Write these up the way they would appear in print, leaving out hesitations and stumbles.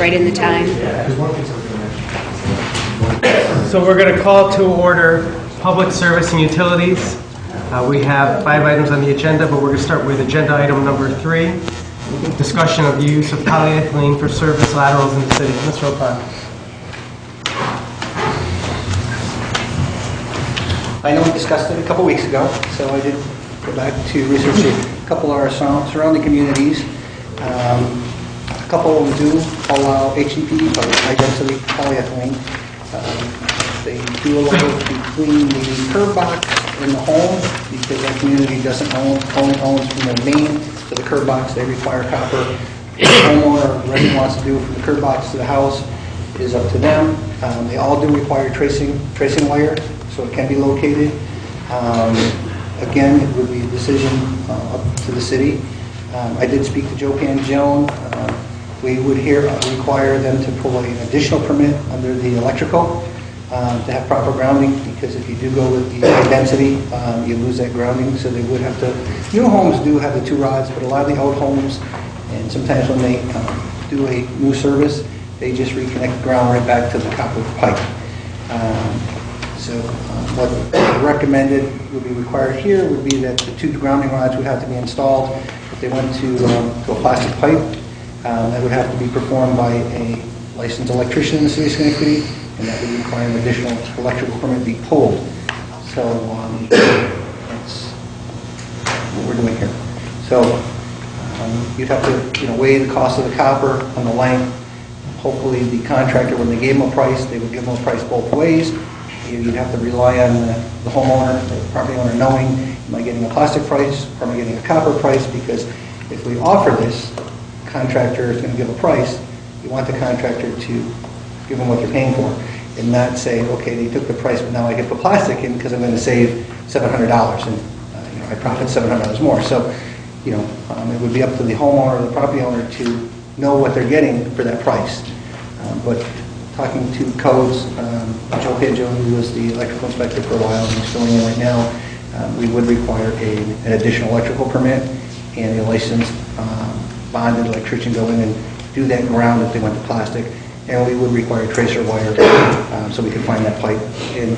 right in the time. So we're going to call to order Public Service and Utilities. We have 5 items on the agenda, but we're going to start with agenda item number 3, discussion of the use of polyethylene for service laterals in the city. Mr. O'Connor. I know we discussed it a couple weeks ago, so I did go back to research a couple of our surrounding communities. A couple of them do allow HDP, high-density polyethylene. They do allow it between the curb box and the home, because that community doesn't only owns from the main to the curb box. They require copper. What the homeowner or resident wants to do from the curb box to the house is up to them. They all do require tracing wire, so it can be located. Again, it would be a decision up to the city. I did speak to Joe Pangione. We would require them to pull an additional permit under the electrical to have proper grounding, because if you do go with the high density, you lose that grounding. So they would have to. New homes do have the 2 rods, but a lot of the old homes, and sometimes when they do a new service, they just reconnect the ground right back to the copper pipe. What recommended would be required here would be that the 2 grounding rods would have to be installed. If they went to a plastic pipe, that would have to be performed by a licensed electrician in the city of Schenectady, and that would require an additional electrical permit to be pulled. So that's what we're doing here. So you'd have to weigh the cost of the copper on the length. Hopefully the contractor, when they gave them a price, they would give them a price both ways. You'd have to rely on the homeowner, the property owner, knowing, am I getting a plastic price or am I getting a copper price? Because if we offer this, contractor is going to give a price. You want the contractor to give them what they're paying for, and not say, okay, they took the price, but now I get the plastic in because I'm going to save $700, and I profit $700 more. So, it would be up to the homeowner or the property owner to know what they're getting for that price. But talking to codes, Joe Pangione, who was the electrical inspector for a while and he's filling in right now, we would require an additional electrical permit and a licensed bonded electrician go in and do that ground if they went to plastic, and we would require tracer wire so we could find that pipe. And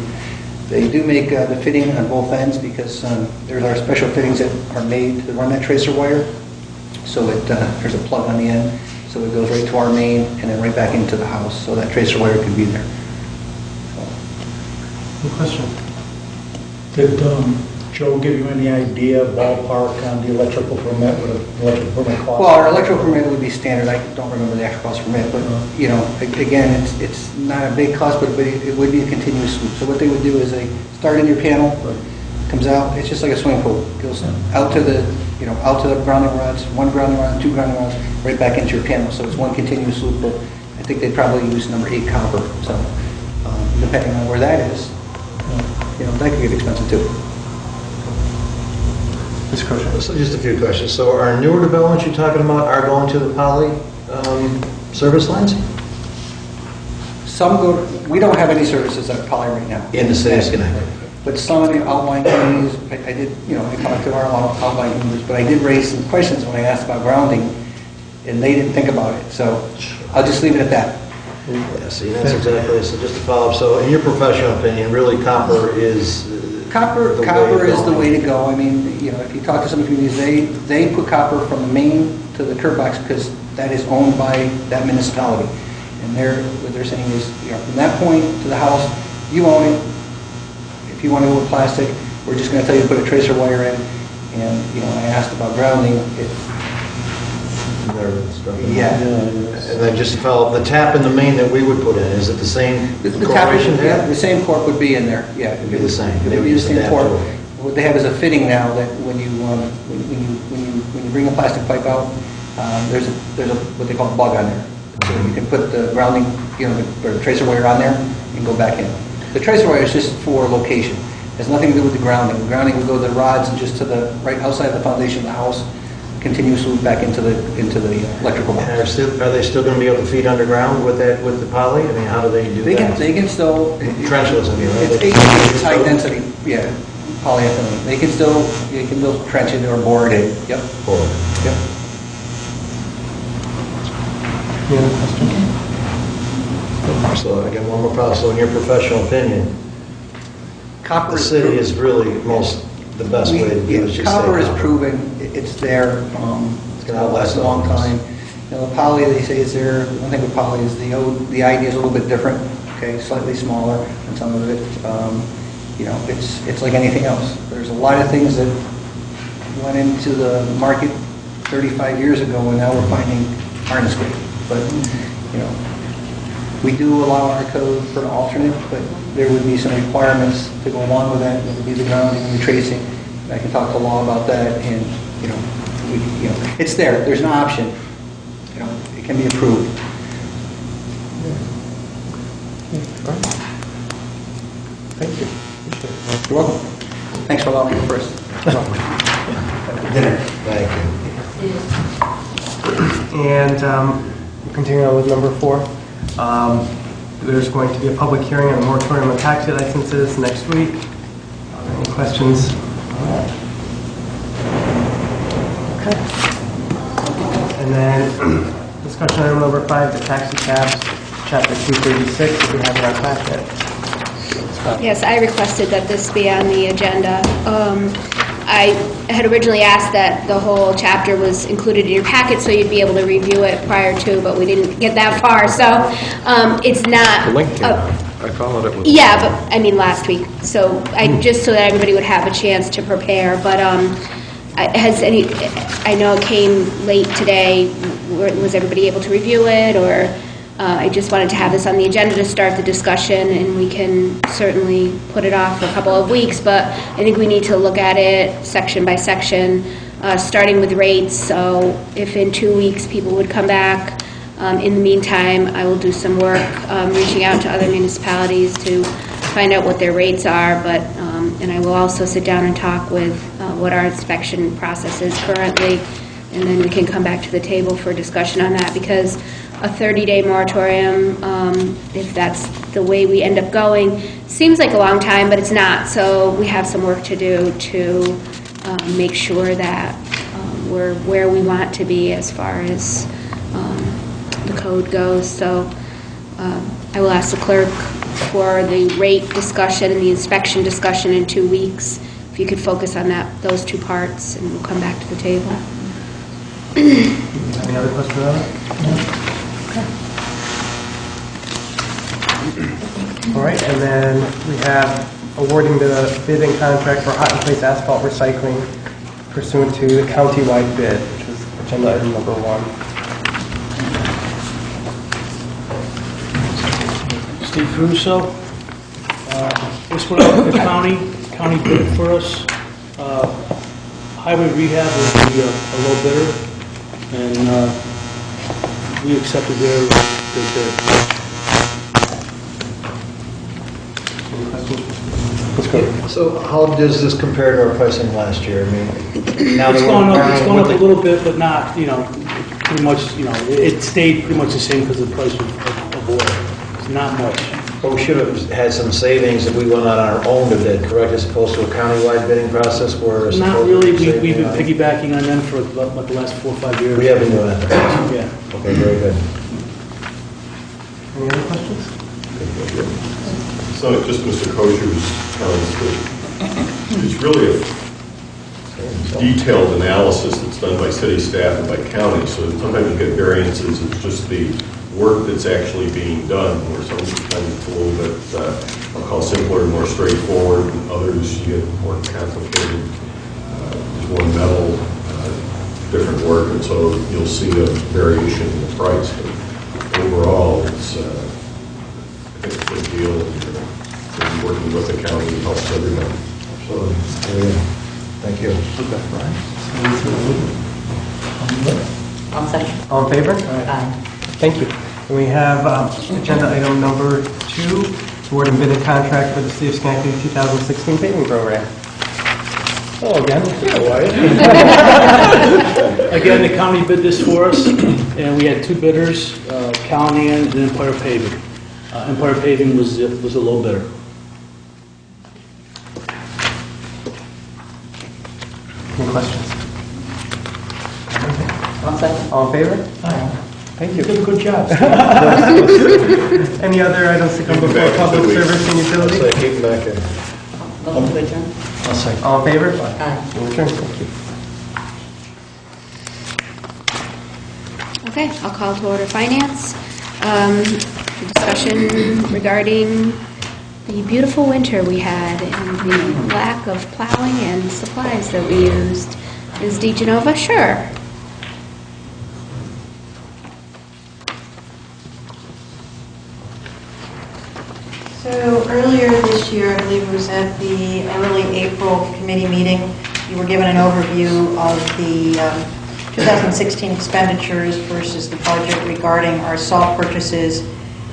they do make the fitting on both ends, because there are special fittings that are made to run that tracer wire. So there's a plug on the end, so it goes right to our main and then right back into the house, so that tracer wire can be there. Any question? Did Joe give you any idea, ballpark, on the electrical permit, what an electrical permit costs? Well, our electrical permit would be standard. I don't remember the actual cost permit, but again, it's not a big cost, but it would be a continuous loop. So what they would do is they start in your panel, comes out. It's just like a swimming pool. It goes out to the out to the grounding rods, 1 grounding rod, 2 grounding rods, right back into your panel. So it's one continuous loop. But I think they'd probably use number 8 copper. So depending on where that is, that could get expensive too. So just a few questions. So our newer developments you're talking about are going to the poly service lines? Some go. We don't have any services at poly right now. In the city of Schenectady. But some of the outlying communities, I did, I talked to our outlying communities, but I did raise some questions when I asked about grounding, and they didn't think about it. So I'll just leave it at that. Yeah, see, that's exactly it. So just to follow up, so in your professional opinion, really copper is Copper is the way to go. I mean, if you talk to some communities, they put copper from the main to the curb box because that is owned by that municipality. And what they're saying is, from that point to the house, you own it. If you want to go with plastic, we're just going to tell you to put a tracer wire in. And when I asked about grounding, yeah. And then just follow the tap and the main that we would put in. Is it the same corporation? Yeah, the same corp would be in there. Yeah, it'd be the same. It would be the same corp. What they have is a fitting now that when you bring a plastic pipe out, there's a what they call a bug on there. So you can put the grounding, or the tracer wire on there and go back in. The tracer wire is just for location. It has nothing to do with the grounding. The grounding would go to the rods and just to the right outside the foundation of the house, continuously back into the electrical box. And are they still going to be able to feed underground with the poly? I mean, how do they do that? They can still trenchless. I mean, right? It's high density, polyethylene. They can still trench it or bore it in. Yep. Board. Yep. Any other questions? So again, one more problem. So in your professional opinion, Copper the is city proven. is really the best way to do it. Yeah, copper is proven, it's there, it's gonna outlast a long all of us. time. You know, the poly, they say is there, one thing with poly is the idea is a little bit different, okay, slightly smaller than some of it. You know, it's like anything else. There's a lot of things that went into the market 35 years ago, and now we're finding aren't as great. But, you know, we do allow our code for an alternate, but there would be some requirements to go along with that. It would be the grounding and the tracing. And I can talk to law about that, and, you know, it's there. There's an option. You know, it can be approved. Thank you. Appreciate it. You're welcome. Thanks for allowing me to go first. Dinner. Thank you. And continuing on with number 4, there's going to be a public hearing on the moratorium on taxi licenses next week. Any questions? Okay. And then discussion item number 5, the taxi cabs, chapter 236, if we have it in our packet. Yes, I requested that this be on the agenda. I had originally asked that the whole chapter was included in your packet so you'd be able to review it prior to, but we didn't get that far, so it's not... The link came out. I followed it with... Yeah, but, I mean, last week, so just so that everybody would have a chance to prepare, but I know it came late today, was everybody able to review it, or... I just wanted to have this on the agenda to start the discussion, and we can certainly put it off for a couple of weeks, but I think we need to look at it section by section, starting with rates. So if in 2 weeks people would come back, in the meantime, I will do some work reaching out to other municipalities to find out what their rates are, but and I will also sit down and talk with what our inspection process is currently, and then we can come back to the table for discussion on that, because a 30-day moratorium, if that's the way we end up going, seems like a long time, but it's not. So we have some work to do to make sure that we're where we want to be as far as the code goes. So I will ask the clerk for the rate discussion and the inspection discussion in 2 weeks. If you could focus on those 2 parts, and we'll come back to the table. Any other questions on it? No. All right, and then we have awarding the bidding contract for hot in place asphalt recycling pursuant to the county-wide bid, which is agenda item number 1. Steve Russo. This went out to the county bid for us. Highway rehab will be a low bidder, and we accepted their bid. So how does this compare to our pricing last year? I mean, now It's that gone we're up a little bit, but not, pretty much, it stayed pretty much the same because of the price of oil. It's not much. But we should have had some savings if we went out on our own to bid, correct, as opposed to a countywide bidding process where... Not really. We've been piggybacking on them for about the last 4 or 5 years. We have been doing that. Yeah. Okay, very good. Any other questions? So just Mr. Kosher's comments, that it's really a detailed analysis that's done by city staff and by county, so sometimes you get variances, it's just the work that's actually being done, where sometimes it's a little bit, I'll call simpler, more straightforward, and others you get more complicated. There's more metal, different work, and so you'll see a variation in the price. But overall, it's a good deal, and working with the county helps everyone. Absolutely. Thank you. I'll second. All in favor? Aye. Thank you. And we have agenda item number 2, award and bidding contract for the City of Schenectady 2016 paving program. Oh, again? Again, the county bid this for us, and we had 2 bidders, County and Empire Paving. Empire Paving was a low bidder. Any questions? I'll second. All in favor? Aye. Thank You you. did a good job. Any other items to come before public service and I'll utilities? say keep them back in. Motion to adjourn? I'll second. All in favor? Aye. We'll adjourn. Thank you. Okay, I'll call to order finance. Discussion regarding the beautiful winter we had and the lack of plowing and supplies that we used. Ms. DeGenova, sure. So earlier this year, I believe it was at the early April committee meeting, you were given an overview of the 2016 expenditures versus the budget regarding our salt purchases,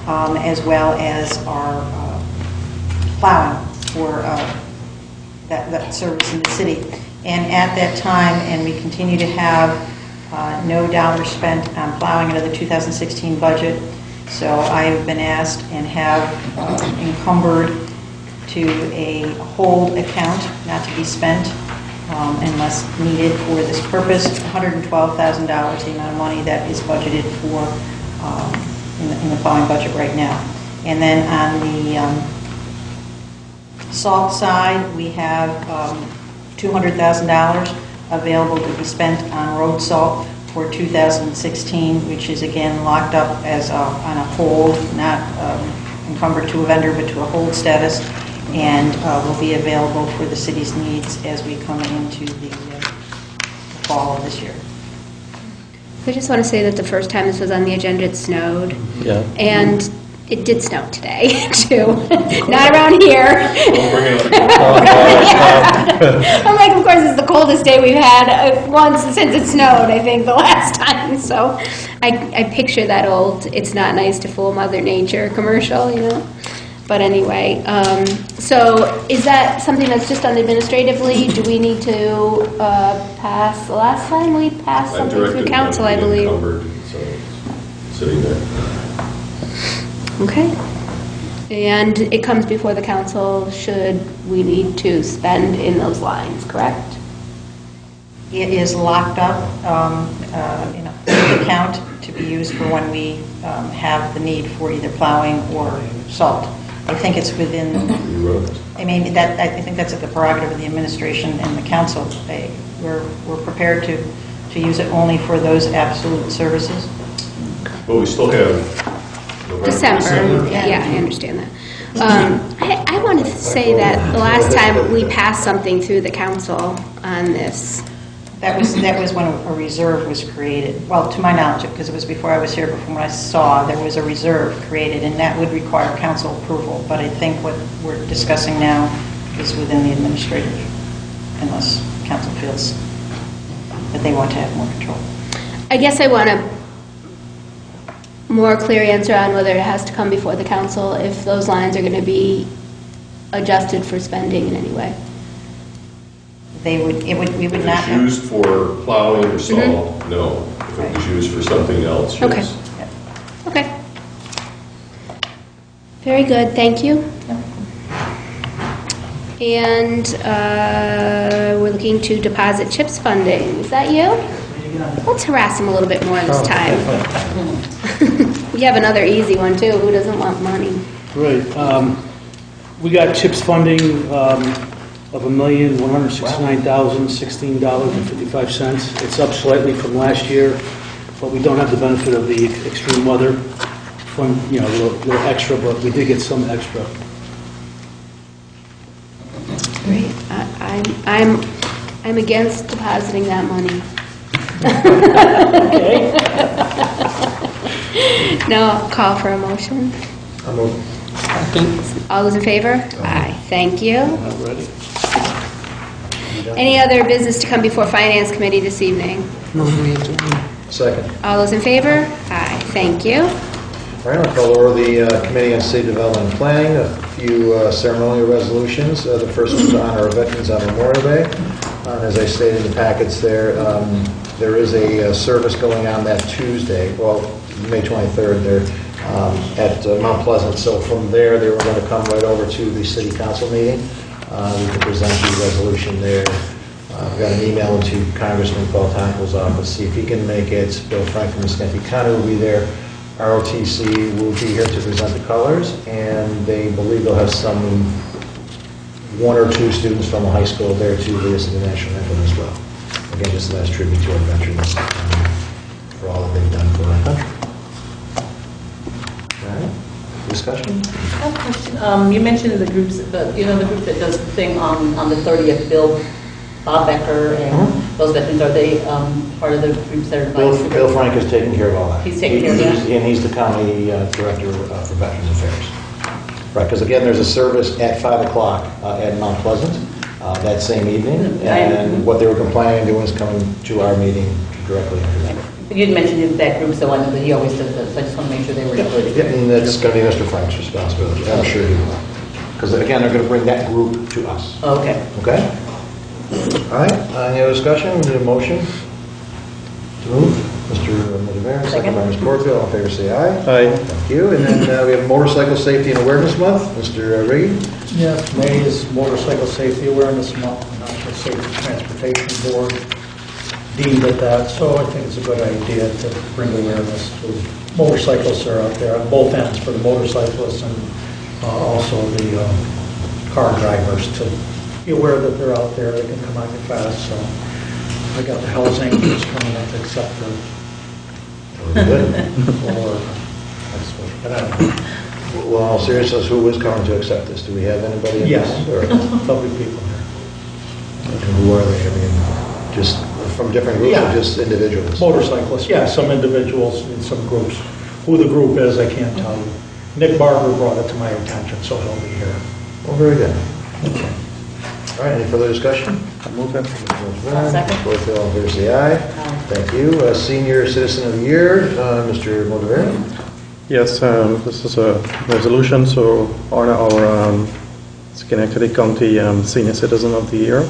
as well as our plowing for that service in the city. And at that time, and we continue to have no dollars spent on plowing under the 2016 budget. So I have been asked and have encumbered to a hold account, not to be spent unless needed for this purpose, $112,000, the amount of money that is budgeted for in the plowing budget right now. And then on the salt side, we have $200,000 available to be spent on road salt for 2016, which is again locked up as on a hold, not encumbered to a vendor, but to a hold status, and will be available for the city's needs as we come into the fall of this year. I just want to say that the first time this was on the agenda, it snowed. Yeah. And it did snow today, too. Not around here. Don't bring it up. I'm like, of course, it's the coldest day we've had once since it snowed, I think, the last time. So I picture that old, it's not nice to fool Mother Nature commercial, you know? But anyway, so is that something that's just done administratively? Do we need to pass, the last time we passed I've something through directed council, them I to be believe? encumbered, so it's sitting there. Okay. And it comes before the council should we need to spend in those lines, correct? It is locked up in a account to be used for when we have the need for either plowing or salt. I think it's within, You wrote it. I mean, that, I think that's at the prerogative of the administration and the council. We're prepared to use it only for those absolute services. Well, we still have November, December, yeah, I understand that. I want to say that the last time we passed something through the council on this, That was when a reserve was created. Well, to my knowledge, because it was before I was here, but from what I saw, there was a reserve created, and that would require council approval. But I think what we're discussing now is within the administrative, unless council feels that they want to have more control. I guess I want a more clear answer on whether it has to come before the council if those lines are going to be adjusted for spending in any way. We would If not it's have. used for plowing or salt, no. If it was used for something else, Okay. yes. Okay. Very good, thank you. And we're looking to deposit CHIPS funding. Is that you? Let's harass him a little bit more this time. We have another easy one, too. Who doesn't want money? Right. We got CHIPS funding of $1,169,016.55. It's up slightly from last year, but we don't have the benefit of the extreme weather fund, you know, a little extra, but we did get some extra. Great. I'm against depositing that money. Okay. Now, I'll call for a motion. I'm over. All those in favor? Aye. Thank you. Not ready. Any other business to come before Finance Committee this evening? Second. All those in favor? Aye. Thank you. All right, I'll call over the Committee on City Development and Planning, a few ceremonial resolutions. The first is to honor our veterans on Memorial Day. As I stated in the packets there, there is a service going on that Tuesday, well, May 23rd there, at Mount Pleasant. So from there, they were going to come right over to the City Council meeting. We can present the resolution there I've got an email to Congressman Paul Tonko's office, see if he can make it. Bill Frank from the Schenectady County will be there. ROTC will be here to present the colors, and they believe they'll have one or two students from the high school there to lead us in the national anthem as well. Again, just a last tribute to our veterans for all that they've done for our country. All right, discussion? I have a question. You mentioned the groups, the group that does the thing on the 30th, Bob Becker and those veterans, are they part of the groups that are invited? Bill Frank is taking care of all that. He's taking care of that? And he's the county director for Veterans Affairs. Right, because again, there's a service at 5 o'clock at Mount Pleasant that same evening, and what they were planning on doing is coming to our meeting directly after that. You'd mentioned that group, so I know that he always does that, so I just want to make sure they were included. Yeah, and that's going to be Mr. Frank's responsibility, I'm sure he will. Because again, they're going to bring that group to us. Okay. Okay? All right, any other discussion? We need a motion to move. Mr. Motivera, second by Ms. Porterfield. All in favor, say aye. Aye. Thank you. And then we have Motorcycle Safety and Awareness Month. Mr. Riggi. Yes, May is Motorcycle Safety Awareness Month. The National Safety Transportation Board deemed it that, so I think it's a good idea to bring awareness to motorcyclists that are out there on both ends, for the motorcyclists and also the car drivers, to be aware that they're out there, they can come on you fast. So I got the Hells Angels coming up to accept the Good. or next week, but I don't know. Well, in all seriousness, who is coming to accept this? Do we have anybody in Yes, mind, or lovely people here. who are they? I mean, just from different groups or Yeah. just individuals? Motorcyclists, yeah, some individuals in some groups. Who the group is, I can't tell you. Nick Barber brought it to my attention, so he'll be here. Oh, very good. All right, any further discussion? I'll move it. Second. Porterfield, all in favor, say aye. Thank you. Senior Citizen of the Year, Mr. Motivera. Yes, this is a resolution to honor our Schenectady County Senior Citizen of the Year.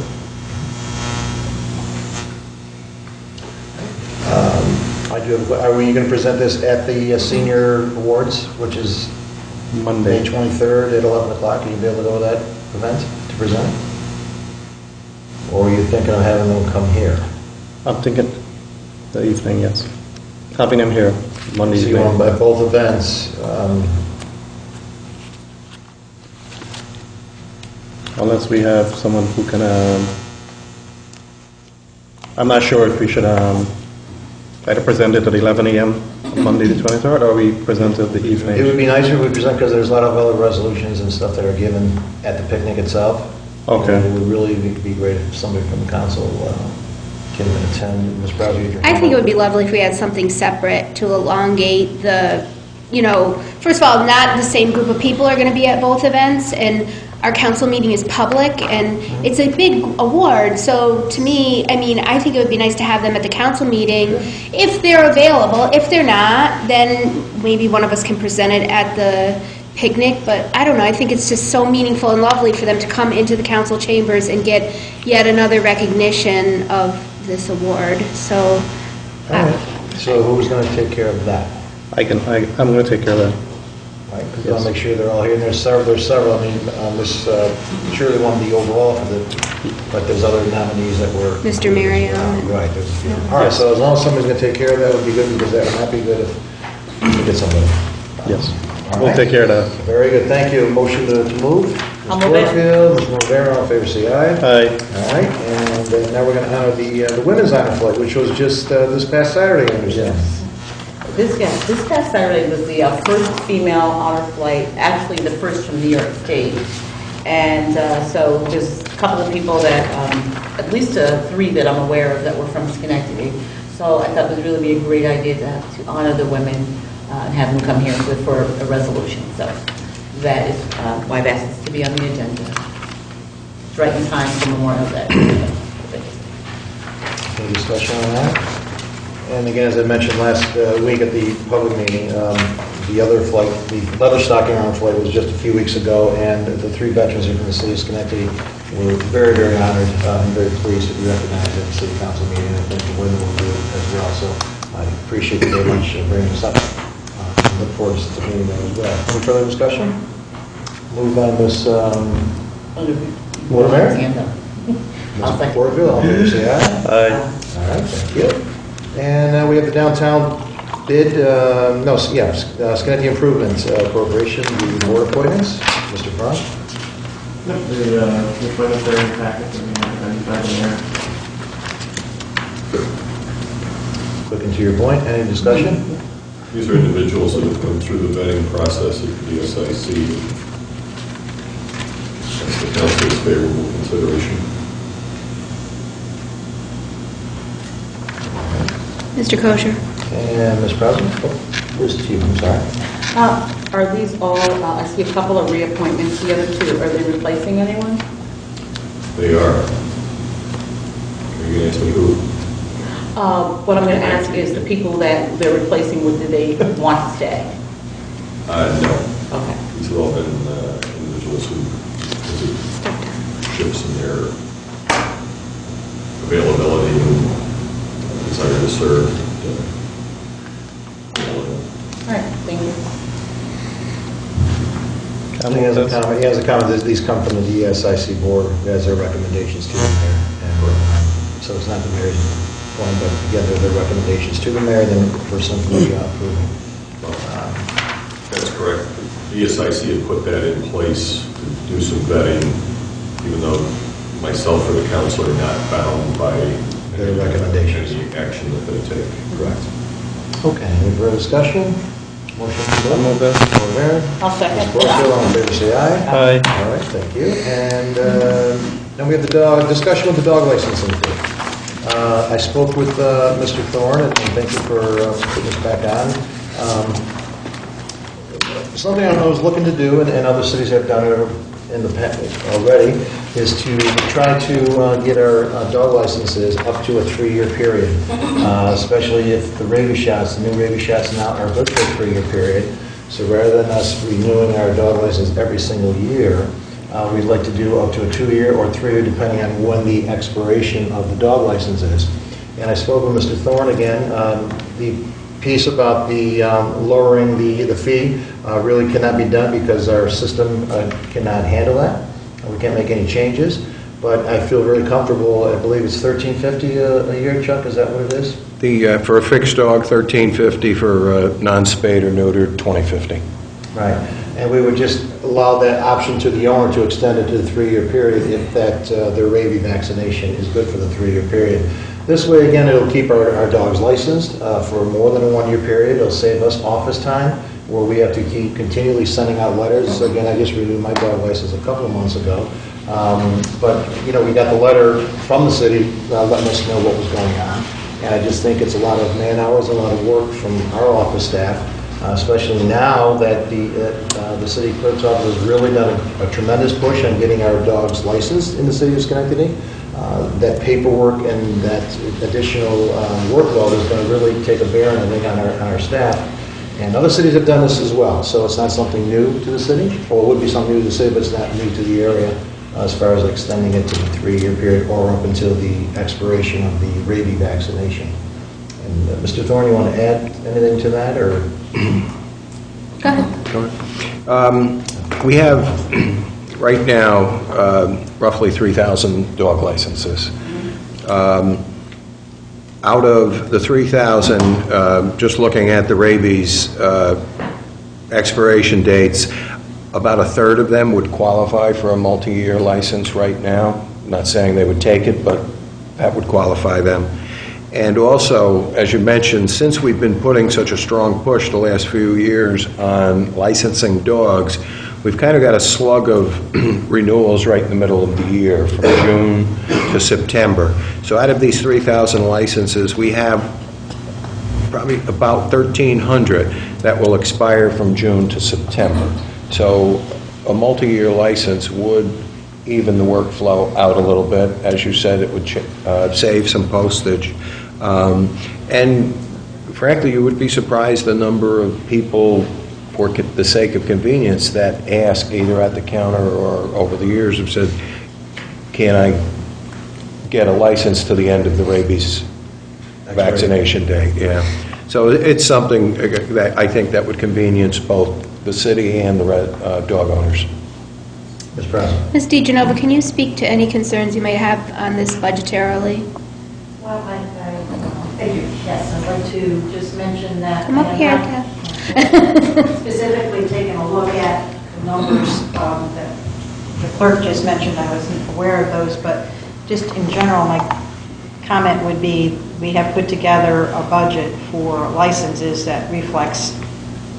I do have, are we going to present this at the Senior Awards, which is May Monday. 23rd at 11 o'clock? Will you be able to go to that event to present? Or are you thinking of having them come here? I'm thinking the evening, yes. Having them here Monday So you want evening. by both events, Unless we have someone who can, I'm not sure if we should either present it at 11 a.m. on Monday the 23rd, or we present it the it would evening. be nicer if we present, because there's a lot of other resolutions and stuff that are given at the picnic itself. Okay. And it would really be great if somebody from the council can attend. Ms. Browser, you I think it would be lovely if we had something separate to elongate the, first of all, not the same group of people are going to be at both events, and our council meeting is public, and it's a big award, so to me, I think it would be nice to have them at the council meeting, if they're available. If they're not, then maybe one of us can present it at the picnic, but I don't know, I think it's just so meaningful and lovely for them to come into the council chambers and get yet another recognition of this award, so. All right. So who's going to take care of that? I'm going to take care of that. Right, because I'll make sure they're all here, and there's several, Miss Shirley won the overall for but there's other nominees that were. Mr. Merriam. Right, there's a few. All right, so as long as somebody's going to take care of that, would be good, because that would not be good if we get somebody. Yes. All We'll right. take care of that. Very good, thank you. Motion to move. I'll Ms. move it. Porterfield, Ms. Rivera, all in favor, say aye. Aye. All right, and now we're going to honor the Women's Honor Flight, which was just this past Saturday, I understand. This past Saturday was the first female honor flight, actually the first from New York State. And so there's a couple of people that, at least 3 that I'm aware of that were from Schenectady. So I thought it would really be a great idea to honor the women and have them come here for a resolution. So that is why I've asked it to be on the agenda. It's right in time for Memorial Day. Any discussion on that? And again, as I mentioned last week at the public meeting, the other flight, the leather stocking round flight was just a few weeks ago, and the 3 veterans here from the city of Schenectady were very, very honored and very pleased to be recognized at the city council meeting. I think the women will do it as well, so I appreciate you very much bringing this up. Look forward to meeting them as well. Any further discussion? Moved by Ms. Watermeyer? I'll second. Porterfield, all in favor, say aye. Aye. All right, thank you. And we have the downtown bid, Schenectady Improvements Corporation, the board appointments. Mr. Frank? The appointments are in the packet that we have identified in there. Looking to your point, any discussion? These are individuals that have come through the vetting process at the SIC. That's the council's favorable consideration. Mr. Kosher? And Ms. President? Oh, Ms. Chief, I'm sorry. Are these all, I see a couple of reappointments, the other two, are they replacing anyone? They are. Are you going to ask me who? What I'm going to ask is the people that they're replacing, do they want to stay? No. Okay. These have all been individuals who visit ships and their availability and desire to serve. All right, thank you. He has a comment, these come from the ESIC board, as their recommendations to the mayor. And so it's not the mayor's one, but again, they're their recommendations to the mayor, then for something to approve. That's correct. The ESIC had put that in place to do some vetting, even though myself or the council are not bound by Their recommendations. any action that they take. Correct. Okay, any further discussion? Motion to I'll move it. Mayor? I'll second. Ms. Porterfield, all in favor, say aye. Aye. All right, thank you. And then we have the discussion with the dog licensing fee. I spoke with Mr. Thorne, and thank you for putting this back on. Something I was looking to do, and other cities have done it in the past already, is to try to get our dog licenses up to a 3-year period, especially if the rabies shots, the new rabies shots now are good for a 3-year period. So rather than us renewing our dog license every single year, we'd like to do up to a 2-year or 3-year, depending on when the expiration of the dog license is. And I spoke with Mr. Thorne again. The piece about the lowering the fee really cannot be done because our system cannot handle that. We can't make any changes. But I feel very comfortable. I believe it's $13.50 a year, Chuck. Is that what it is? For a fixed dog, $13.50. For non-spayed or neutered, $20.50. Right. And we would just allow that option to the owner to extend it to the 3-year period if that their rabies vaccination is good for the 3-year period. This way, again, it'll keep our dogs licensed for more than a 1-year period. It'll save us office time where we have to keep continually sending out letters. So again, I just renewed my dog license a couple of months ago. But, we got the letter from the city letting us know what was going on. And I just think it's a lot of man hours, a lot of work from our office staff, especially now that the city clerk's office has really done a tremendous push on getting our dogs licensed in the city of Schenectady. That paperwork and that additional workload is going to really take a bearing, I think, on our staff. And other cities have done this as well, so it's not something new to the city, or it would be something new to the city, but it's not new to the area as far as extending it to the 3-year period or up until the expiration of the rabies vaccination. And Mr. Thorne, you want to add anything to that, or? Go ahead. We have, right now, roughly 3,000 dog licenses. Out of the 3,000, just looking at the rabies expiration dates, about a third of them would qualify for a multi-year license right now. I'm not saying they would take it, but that would qualify them. And also, as you mentioned, since we've been putting such a strong push the last few years on licensing dogs, we've kind of got a slug of renewals right in the middle of the year, from June to September. So out of these 3,000 licenses, we have probably about 1,300 that will expire from June to September. So a multi-year license would even the workflow out a little bit. As you said, it would save some postage. And frankly, you would be surprised the number of people, for the sake of convenience, that ask either at the counter or over the years have said, can I get a license to the end of the rabies vaccination day? Yeah. So it's something that I think that would convenience both the city and the dog owners. Ms. President. Ms. DeGenova, can you speak to any concerns you may have on this budgetarily? Well, yes, I'd like to just mention that. Come up I have here, not Kath. Specifically taken a look at the numbers that the clerk just mentioned. I wasn't aware of those, but just in general, my comment would be, we have put together a budget for licenses that reflects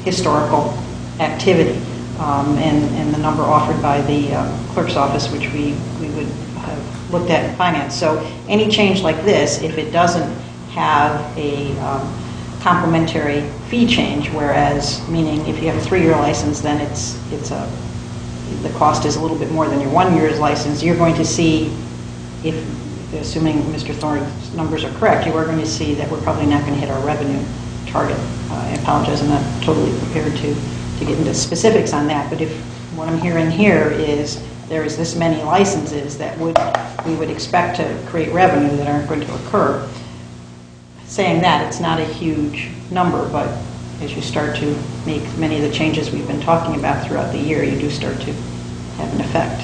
historical activity, and the number offered by the clerk's office, which we would have looked at in finance. So any change like this, if it doesn't have a complementary fee change, whereas, meaning if you have a 3-year license, then the cost is a little bit more than your 1 year's license, you're going to see, if assuming Mr. Thorne's numbers are correct, you are going to see that we're probably not going to hit our revenue target. I apologize, I'm not totally prepared to get into specifics on that, but if what I'm hearing here is there is this many licenses that we would expect to create revenue that aren't going to occur. Saying that, it's not a huge number, but as you start to make many of the changes we've been talking about throughout the year, you do start to have an effect.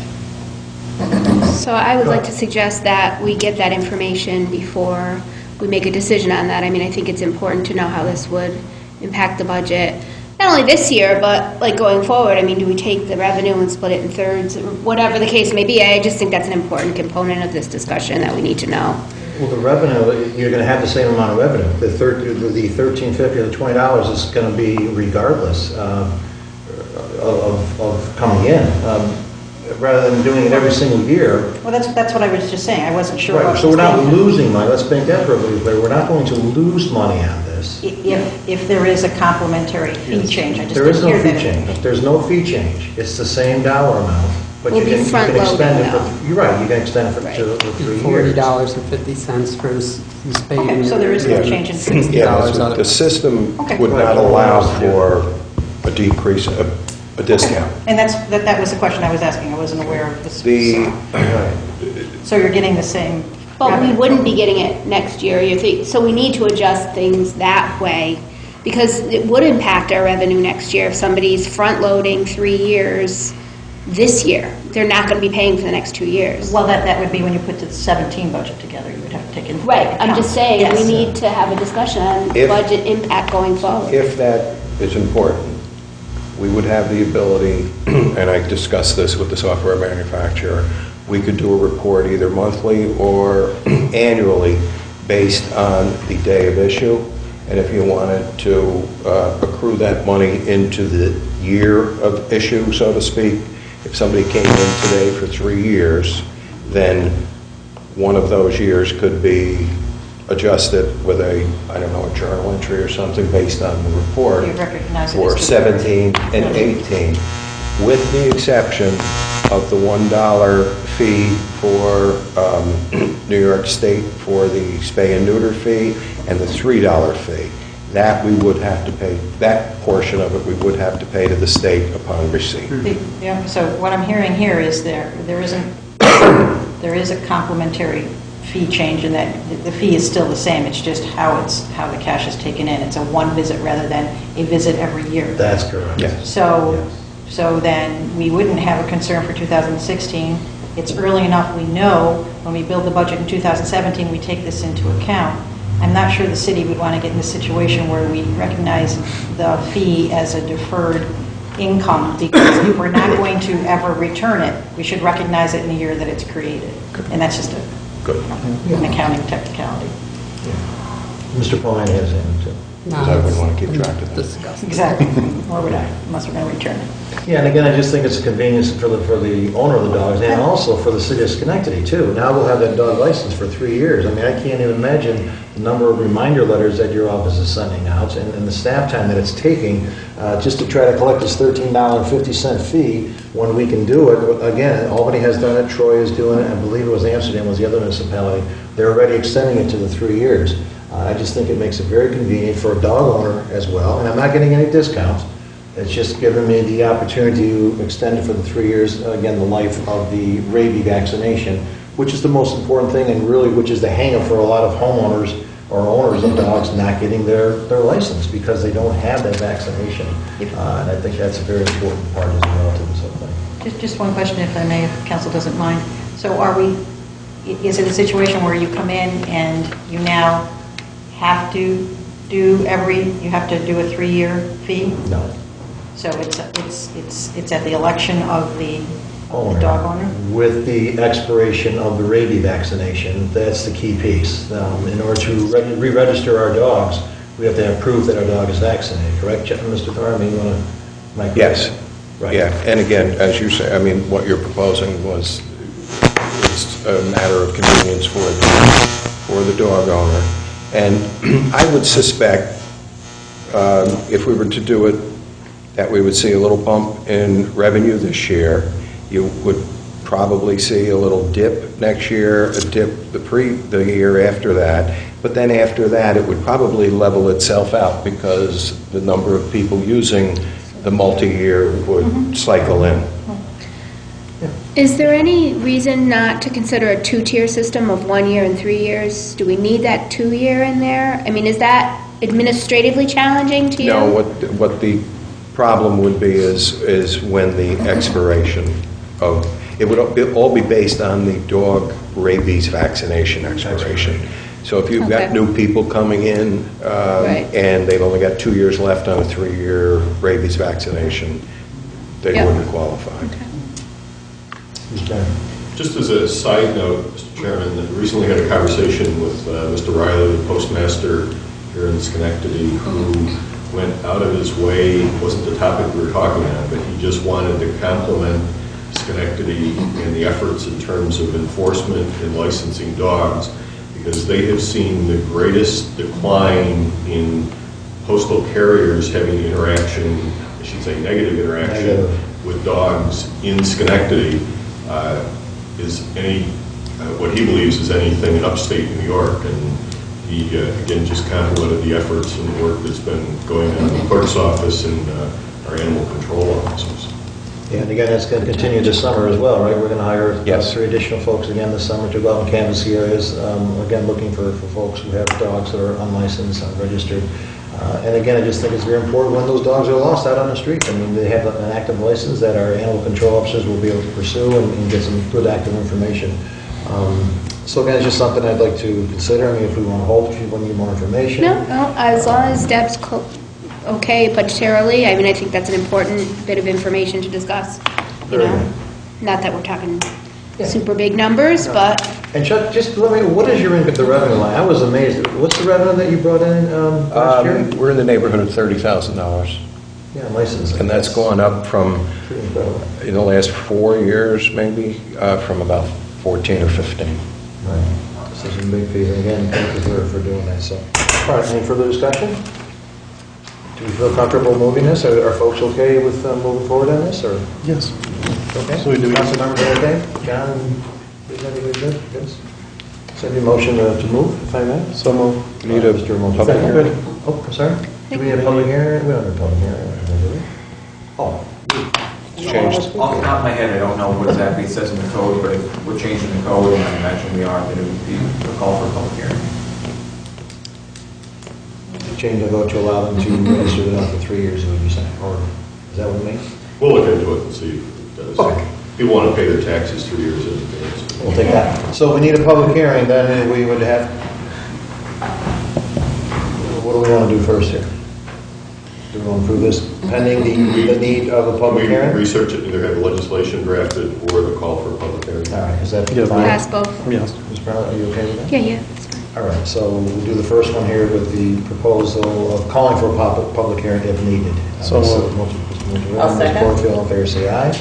So I would like to suggest that we get that information before we make a decision on that. I mean, I think it's important to know how this would impact the budget, not only this year, but like going forward. I mean, do we take the revenue and split it in thirds, or whatever the case may be? I just think that's an important component of this discussion that we need to know. Well, the revenue, you're going to have the same amount of revenue. The $13.50 or the $20 is going to be regardless of coming in. Rather than doing it every single year. Well, that's what I was just saying. I wasn't sure. Right, so we're not losing money. Let's make that perfectly clear. We're not going to lose money on this. If there is a complementary fee change, I just There is didn't no hear fee that. change. There's no fee change. It's the same dollar amount, but We'll you be can extend front-loading it now. for, you're right, you can extend it for Right. to 3 years. $40.50 for spay Okay, and so there is no neuter. change in fee. $60 Yeah, out of the system Okay. would not allow for a decrease, a discount. And that was the question I was asking. I wasn't aware of this. The, So you're getting the same. But we revenue. wouldn't be getting it next year. So we need to adjust things that way, because it would impact our revenue next year if somebody's front-loading 3 years this year. They're not going to be paying for the next 2 years. Well, that would be when you put the 17 budget together. You would have to take into Right, I'm account. just saying, Yes. we need to have a discussion on If- budget impact going forward. if that is important, we would have the ability, and I discussed this with the software manufacturer, we could do a report either monthly or annually based on the day of issue. And if you wanted to accrue that money into the year of issue, so to speak, if somebody came in today for 3 years, then one of those years could be adjusted with a, I don't know, a journal entry or something based on the report You recognize it for as the- 17 and 18, with the exception of the $1 fee for New York State for the spay and neuter fee and the $3 fee. That we would have to pay, that portion of it we would have to pay to the state upon receipt. Yeah, so what I'm hearing here is there is a complementary fee change, in that the fee is still the same. It's just how the cash is taken in. It's a one visit rather than a visit every year. That's correct. Yes. So then we wouldn't have a concern for 2016. It's early enough, we know when we build the budget in 2017, we take this into account. I'm not sure the city would want to get in a situation where we recognize the fee as a deferred income, because if we're not going to ever return it, we should recognize it in the year that it's created. And that's just an accounting technicality. Mr. Pauline has him too. Because I wouldn't want to keep track of that. Disgusting. Exactly. Or would I, unless we're going to return it. Yeah, and again, I just think it's a convenience for the owner of the dogs, and also for the city of Schenectady too. Now we'll have that dog license for 3 years. I mean, I can't even imagine the number of reminder letters that your office is sending out, and the staff time that it's taking just to try to collect this $13.50 fee when we can do it. Again, Albany has done it, Troy is doing it, I believe it was Amsterdam was the other municipality. They're already extending it to the 3 years. I just think it makes it very convenient for a dog owner as well, and I'm not getting any discounts. It's just giving me the opportunity to extend it for the 3 years, again, the life of the rabies vaccination, which is the most important thing, and really which is the hang-up for a lot of homeowners or owners of dogs not getting their license because they don't have that vaccination. And I think that's a very important part as well to this whole thing. Just one question, if I may, if council doesn't mind. So is it a situation where you come in and you now have to do you have to do a 3-year fee? No. So it's at the election of the dog owner? With the expiration of the rabies vaccination, that's the key piece. In order to re-register our dogs, we have to have proof that our dog is vaccinated, correct, Mr. Thorne? You want to? Yes. Right. Yeah, and again, as you say, I mean, what you're proposing is a matter of convenience for the dog owner. And I would suspect, if we were to do it, that we would see a little bump in revenue this year. You would probably see a little dip next year, a dip the year after that. But then after that, it would probably level itself out because the number of people using the multi-year would cycle in. Is there any reason not to consider a 2-tier system of 1 year and 3 years? Do we need that 2-year in there? I mean, is that administratively challenging to you? No, what the problem would be is when the expiration of, it would all be based on the dog rabies vaccination expiration. So if you've got new people coming in and they've only got 2 years left on a 3-year rabies vaccination, they wouldn't qualify. Just as a side note, Mr. Chairman, I recently had a conversation with Mr. Riley, the postmaster here in Schenectady, who went out of his way, it wasn't the topic we were talking about, but he just wanted to compliment Schenectady and the efforts in terms of enforcement and licensing dogs, because they have seen the greatest decline in postal carriers having interaction, I should say negative interaction, with dogs in Schenectady. What he believes is anything in upstate New York, and he again just complimented the efforts and the work that's been going on in the clerk's office and our animal control officers. Yeah, and again, that's going to continue this summer as well, right? We're going to hire 3 additional folks again this summer to go out and canvass the areas, again looking for folks who have dogs that are unlicensed, unregistered. And again, I just think it's very important when those dogs are lost out on the street. I mean, they have an active license that our animal control officers will be able to pursue and get some good active information. So again, it's just something I'd like to consider. I mean, if we want to hold, if you want to need more information. No, as long as Deb's okay budgetarily, I mean, I think that's an important bit of information to discuss. You know, not that we're talking super big numbers, but... And Chuck, just let me, what is your income, the revenue line? I was amazed. What's the revenue that you brought in last year? We're in the neighborhood of $30,000. Yeah, licensing. And that's gone up from, in the last 4 years, maybe, from about 14 or 15. Right. This is a big fee. And again, thank you for doing that. So, all right, any further discussion? Do we feel comfortable moving this? Are folks okay with moving forward on this? Or? Yes. Okay. So we do. Councilmember Barrett, John, is everybody good? Yes. Send a motion to move, if I may. So move. Need a public hearing? Oh, I'm sorry. Do we have a public hearing? We don't have a public hearing. Do we? Oh. It's changed. Off the top of my head, I don't know what exactly it says in the code, but if we're changing the code, and I imagine we are, then it would be a call for a public hearing. Change the vote to allow them to register it for 3 years, is what you're saying, or is that what it means? We'll look into it and see if it does. Okay. People want to pay their taxes 3 years in advance. We'll take that. So we need a public hearing, then we would have, what do we want to do first here? Do we want to approve this pending the need of a public We hearing? research it, either have legislation drafted or the call for a public hearing. All right, is that Yeah. fine? Pass both. Yes. Ms. Brown, are you okay with that? Yeah. All right, so we'll do the first one here with the proposal of calling for a public hearing if needed. So I'll second. Ms. Porterfield, all in favor, say aye.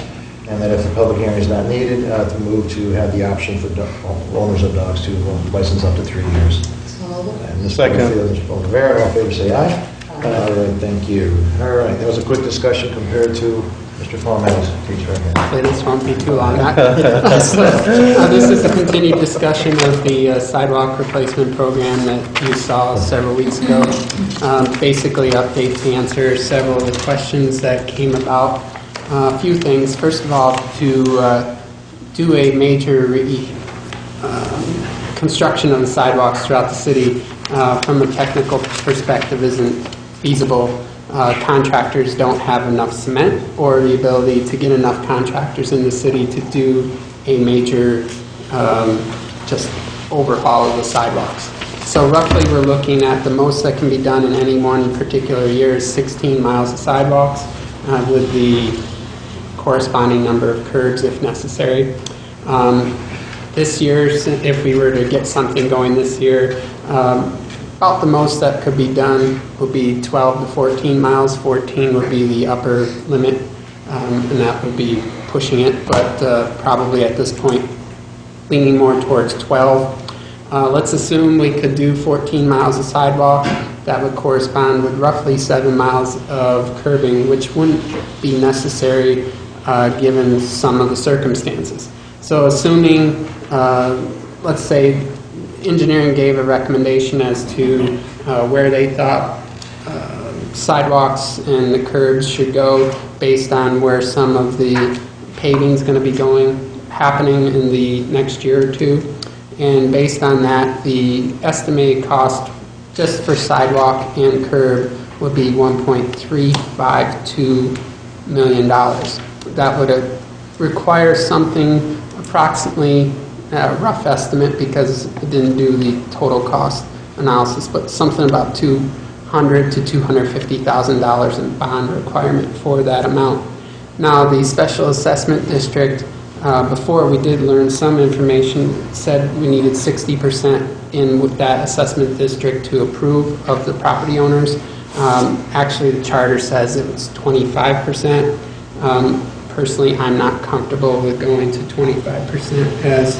And then if the public hearing is not needed, to move to have the option for owners of dogs to license up to 3 years. And Ms. Second. Porterfield, Mr. Rivera, all in favor, say aye. All right, thank you. All right, that was a quick discussion compared to Mr. Foreman's speech right here. Hopefully this won't be too long. This is a continued discussion of the sidewalk replacement program that you saw several weeks ago. Basically update to answer several of the questions that came about. A few things. First of all, to do a major construction of the sidewalks throughout the city from a technical perspective isn't feasible. contractors don't have enough cement or the ability to get enough contractors in the city to do a major just overhaul of the sidewalks. So roughly, we're looking at the most that can be done in any one particular year is 16 miles of sidewalks with the corresponding number of curbs if necessary. This year, if we were to get something going this year, about the most that could be done would be 12 to 14 miles. 14 would be the upper limit, and that would be pushing it, but probably at this point leaning more towards 12. Let's assume we could do 14 miles of sidewalk. That would correspond with roughly 7 miles of curbing, which wouldn't be necessary given some of the circumstances. So assuming, let's say, engineering gave a recommendation as to where they thought sidewalks and the curbs should go based on where some of the paving is going to be happening in the next year or two. And based on that, the estimated cost just for sidewalk and curb would be $1.352 million. That would require something approximately, a rough estimate because it didn't do the total cost analysis, but something about $200,000 to $250,000 in bond requirement for that amount. Now, the special assessment district, before we did learn some information, said we needed 60% in with that assessment district to approve of the property owners. Actually, the charter says it was 25%. Personally, I'm not comfortable with going to 25% as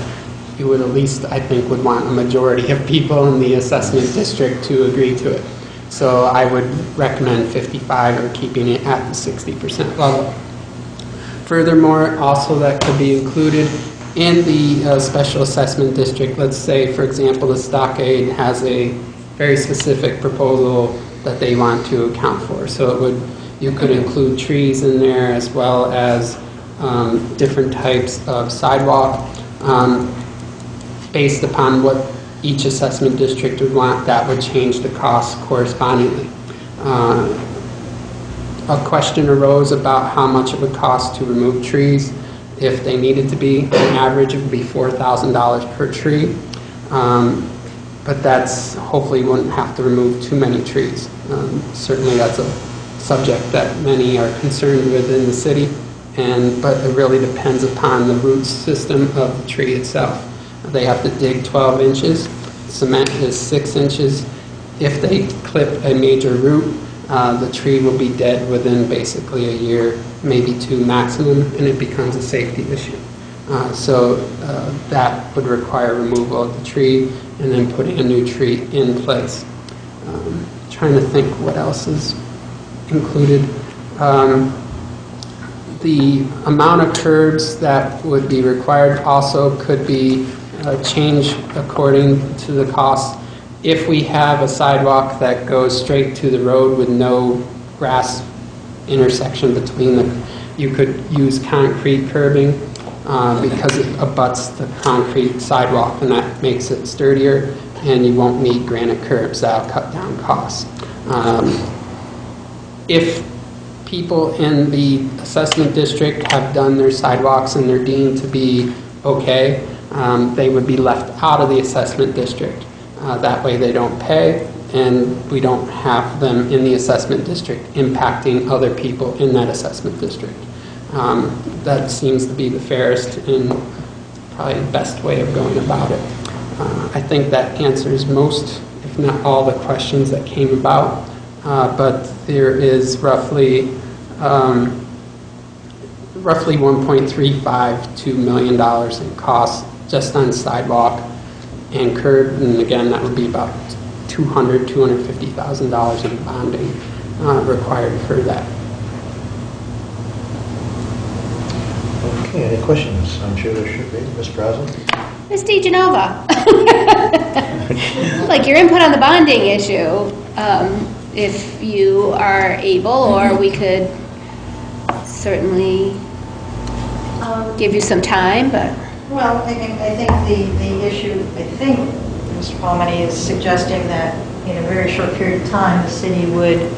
you would at least, I think, would want a majority of people in the assessment district to agree to it. So I would recommend 55 or keeping it at the 60% level. Furthermore, also that could be included in the special assessment district. Let's say, for example, the stockade has a very specific proposal that they want to account for. So you could include trees in there as well as different types of sidewalk. Based upon what each assessment district would want, that would change the cost correspondingly. A question arose about how much it would cost to remove trees. If they needed to be, on average, it would be $4,000 per tree. But that's hopefully wouldn't have to remove too many trees. Certainly that's a subject that many are concerned with in the city, but it really depends upon the root system of the tree itself. They have to dig 12 inches. Cement is 6 inches. If they clip a major root, the tree will be dead within basically a year, maybe 2 maximum, and it becomes a safety issue. So that would require removal of the tree and then putting a new tree in place. Trying to think what else is included. The amount of curbs that would be required also could be changed according to the cost. If we have a sidewalk that goes straight to the road with no grass intersection between them, you could use concrete curbing because it abuts the concrete sidewalk, and that makes it sturdier, and you won't need granite curbs. That'll cut down costs. If people in the assessment district have done their sidewalks and they're deemed to be okay, they would be left out of the assessment district. That way they don't pay, and we don't have them in the assessment district impacting other people in that assessment district. That seems to be the fairest and probably the best way of going about it. I think that answers most, if not all, the questions that came about, but there is roughly $1.352 million in costs just on sidewalk and curb, and again, that would be about $250,000 in bonding required for that. Okay, any questions? I'm sure there should be. Ms. Brazel? Ms. DeGenova, like your input on the bonding issue, if you are able, or we could certainly give you some time, but... Well, I think the issue, Mr. Palmini is suggesting that in a very short period of time, the city would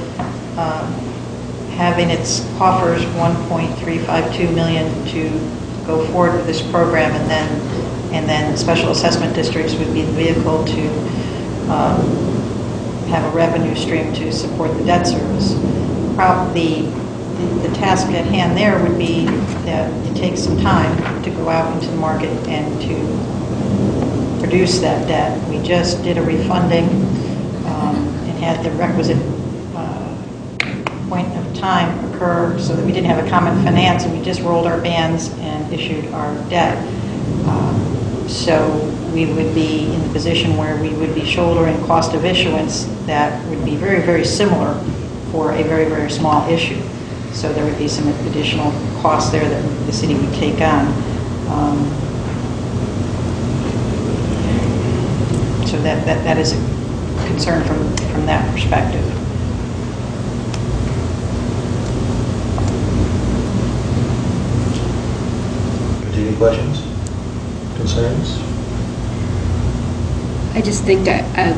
having its coffers 1.352 million to go forward with this program, and then special assessment districts would be the vehicle to have a revenue stream to support the debt service. Probably the task at hand there would be that it takes some time to go out into the market and to produce that debt. We just did a refunding and had the requisite point of time occur so that we didn't have a common finance, and we just rolled our bands and issued our debt. So we would be in the position where we would be shouldering cost of issuance that would be very, very similar for a very, very small issue. So there would be some additional costs there that the city would take on. So that is a concern from that perspective. Any questions? Concerns? I just think that I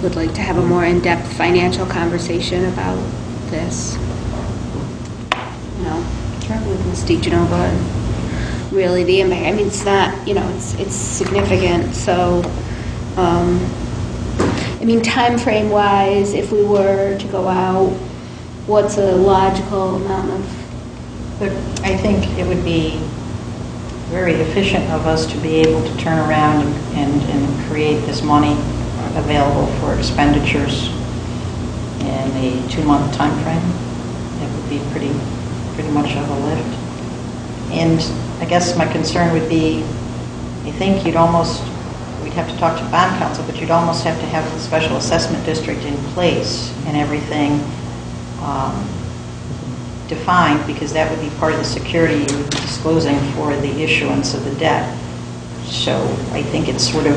would like to have a more in-depth financial conversation about this. You know, with Ms. DeGenova, and really the impact. I mean, it's not, you know, it's significant. So, I mean, time frame wise, if we were to go out, what's a logical amount of? I think it would be very efficient of us to be able to turn around and create this money available for expenditures in a 2-month time frame. It would be pretty much of a lift. And I guess my concern would be, I think we'd have to talk to bond council, but you'd almost have to have the special assessment district in place and everything defined, because that would be part of the security you would be disclosing for the issuance of the debt. So I think it's sort of,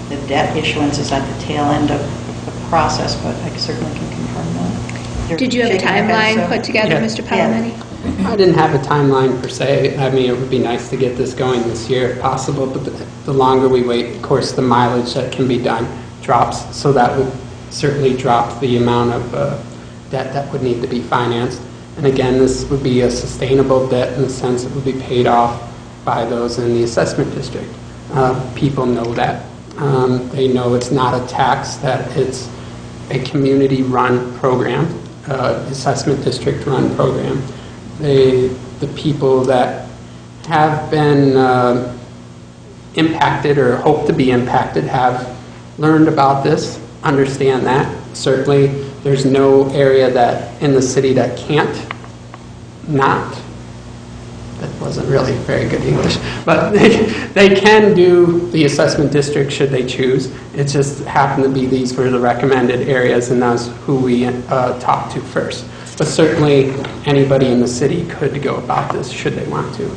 the debt issuance is at the tail end of the process, but I certainly can confirm that. Did you have a timeline put together, Yeah. Mr. Palomini? I didn't have a timeline per se. I mean, it would be nice to get this going this year if possible, but the longer we wait, of course, the mileage that can be done drops, so that would certainly drop the amount of debt that would need to be financed. And again, this would be a sustainable debt in the sense it would be paid off by those in the assessment district. People know that. They know it's not a tax, that it's a community-run program, assessment district-run program. The people that have been impacted or hope to be impacted have learned about this, understand that. Certainly, there's no area that in the city that can't not. That wasn't really very good English, but they can do the assessment district should they choose. It just happened to be these were the recommended areas, and that's who we talked to first. But certainly anybody in the city could go about this should they want to,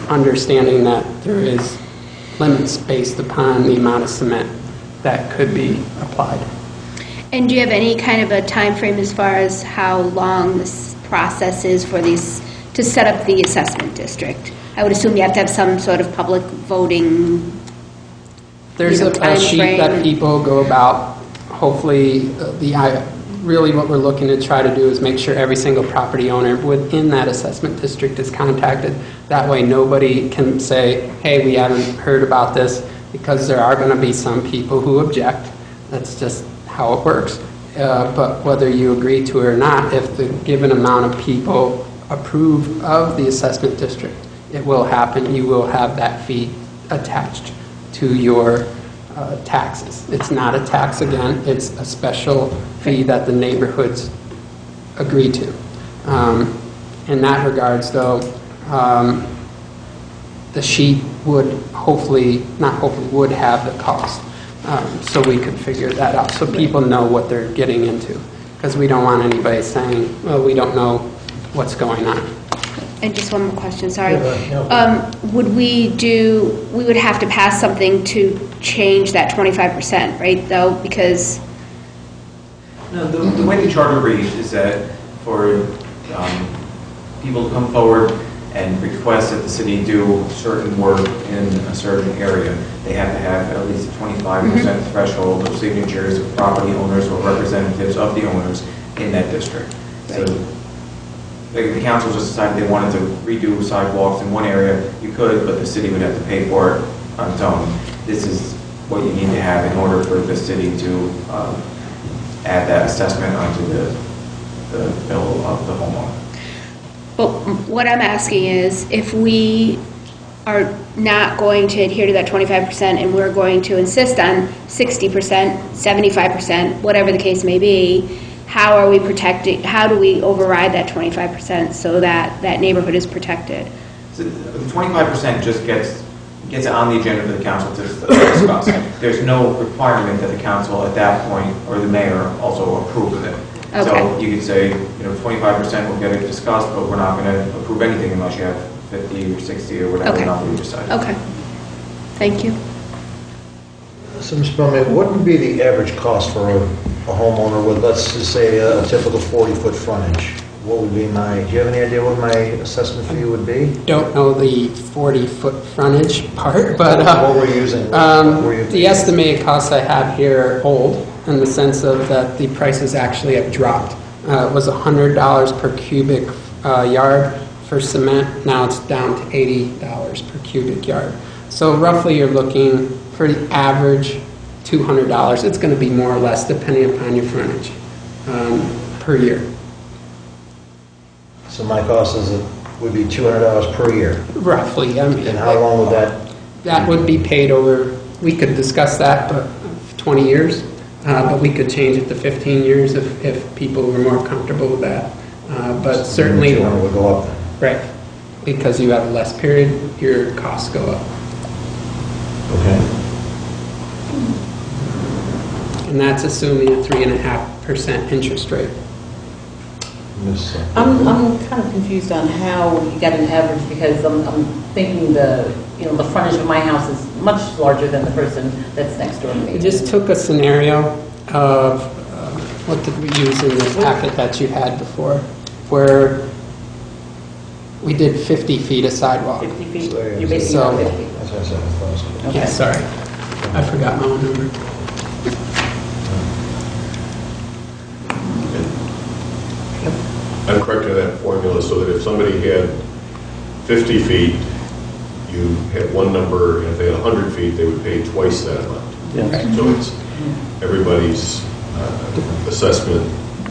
understanding that there is limits based upon the amount of cement that could be applied. And do you have any kind of a time frame as far as how long this process is for these, to set up the assessment district? I would assume you have to have some sort of public voting. There's a sheet that people go about. Hopefully, really what we're looking to try to do is make sure every single property owner within that assessment district is contacted. That way nobody can say, hey, we haven't heard about this, because there are going to be some people who object. That's just how it works. But whether you agree to it or not, if the given amount of people approve of the assessment district, it will happen. You will have that fee attached to your taxes. It's not a tax again, it's a special fee that the neighborhoods agree to. In that regards though, the sheet would would have the cost. So we could figure that out so people know what they're getting into. Because we don't want anybody saying, well, we don't know what's going on. And just one more question, sorry. We would have to pass something to change that 25%, right, though, because... No, the way the charter reads is that for people to come forward and request that the city do certain work in a certain area, they have to have at least a 25% threshold of signatures of property owners or representatives of the owners in that district. So like the council just decided they wanted to redo sidewalks in one area, you could, but the city would have to pay for it on its own. This is what you need to have in order for the city to add that assessment onto the bill of the homeowner. But what I'm asking is, if we are not going to adhere to that 25% and we're going to insist on 60%, 75%, whatever the case may be, how are we protecting, how do we override that 25% so that that neighborhood is protected? So the 25% just gets on the agenda for the council to discuss. There's no requirement that the council at that point, or the mayor, also approve of it. Okay. So you could say, 25% will get it discussed, but we're not going to approve anything unless you have 50 or 60 or whatever Okay. number you decide. Okay. Thank you. So, Mr. Bowman, what would be the average cost for a homeowner with, let's just say, a typical 40-foot frontage? What would be do you have any idea what my assessment fee would be? Don't know the 40-foot frontage part, but What we're using? What were you the estimated costs I have here are old, in the sense of that the prices actually have dropped. It was $100 per cubic yard for cement. Now it's down to $80 per cubic yard. So roughly you're looking for the average $200. It's going to be more or less depending upon your frontage per year. So my cost would be $200 per year. Roughly, I mean. And how long would that? That would be paid over, we could discuss that, but 20 years. But we could change it to 15 years if people were more comfortable with that. But certainly. 200 would go up then. Right. Because you have a less period, your costs go up. Okay. And that's assuming a 3.5% interest rate. I'm kind of confused on how you got an average, because I'm thinking the frontage of my house is much larger than the person that's next door to me. We just took a scenario of, what did we use in the packet that you had before, where we did 50 feet of sidewalk. 50 feet, So, you're basing it on 50. That's what I said. I thought. Okay. Yeah, sorry. I forgot my own number. I'm correcting that formula so that if somebody had 50 feet, you had one number, and if they had 100 feet, they would pay twice that amount. Yes. So it's, everybody's assessment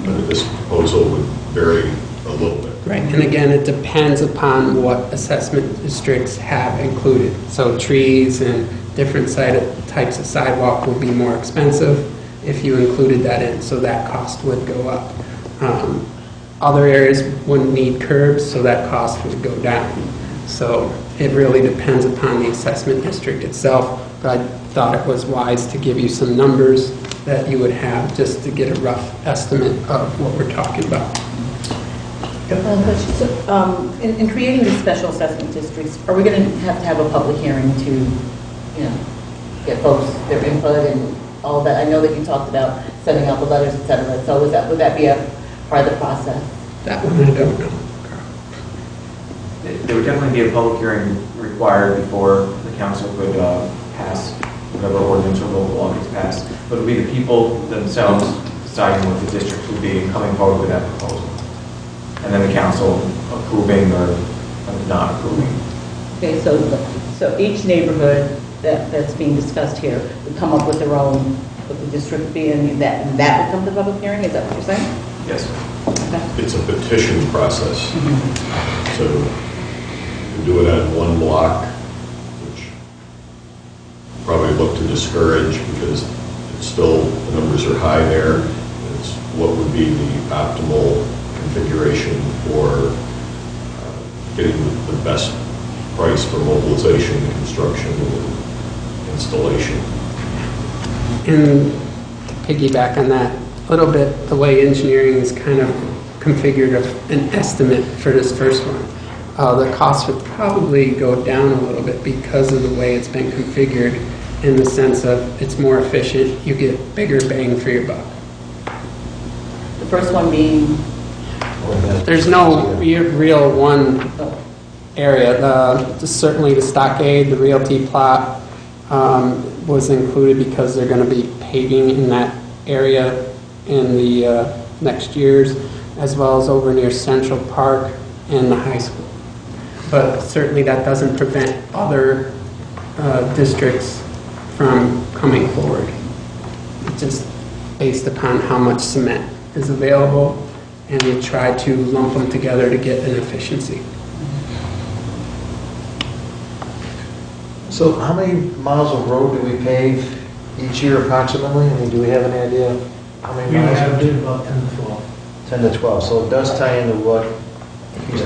under this proposal would vary a little bit. Right, and again, it depends upon what assessment districts have included. So trees and different types of sidewalk will be more expensive if you included that in, so that cost would go up. Other areas wouldn't need curbs, so that cost would go down. So it really depends upon the assessment district itself, but I thought it was wise to give you some numbers that you would have just to get a rough estimate of what we're talking about. In creating these special assessment districts, are we going to have a public hearing to, get folks their input and all that? I know that you talked about sending out the letters, et cetera. So would that be a part of the process? That one I don't know. There would definitely be a public hearing required before the council could pass whatever ordinance or local law gets passed. But it would be the people themselves deciding what the district would be and coming forward with that proposal. And then the council approving or not approving. Okay, so each neighborhood that's being discussed here would come up with their own, what the district would be, and that would come to public hearing? Is that what you're saying? Yes. Okay. It's a petition process. So you do it on one block, which probably look to discourage because it's still, the numbers are high there. It's what would be the optimal configuration for getting the best price for mobilization, construction, and installation. And to piggyback on that a little bit, the way engineering is kind of configured an estimate for this first one. The cost would probably go down a little bit because of the way it's been configured, in the sense of it's more efficient, you get bigger bang for your buck. The first one being, There's no real one area. Certainly the stockade, the realty plot was included because they're going to be paving in that area in the next years. as well as over near Central Park and the high school. But certainly that doesn't prevent other districts from coming forward. It's just based upon how much cement is available, and we try to lump them together to get an efficiency. So how many miles of road do we pave each year approximately? I mean, do we have any idea how many We miles? average about 10 to 12. 10 to 12, so it does tie into what he's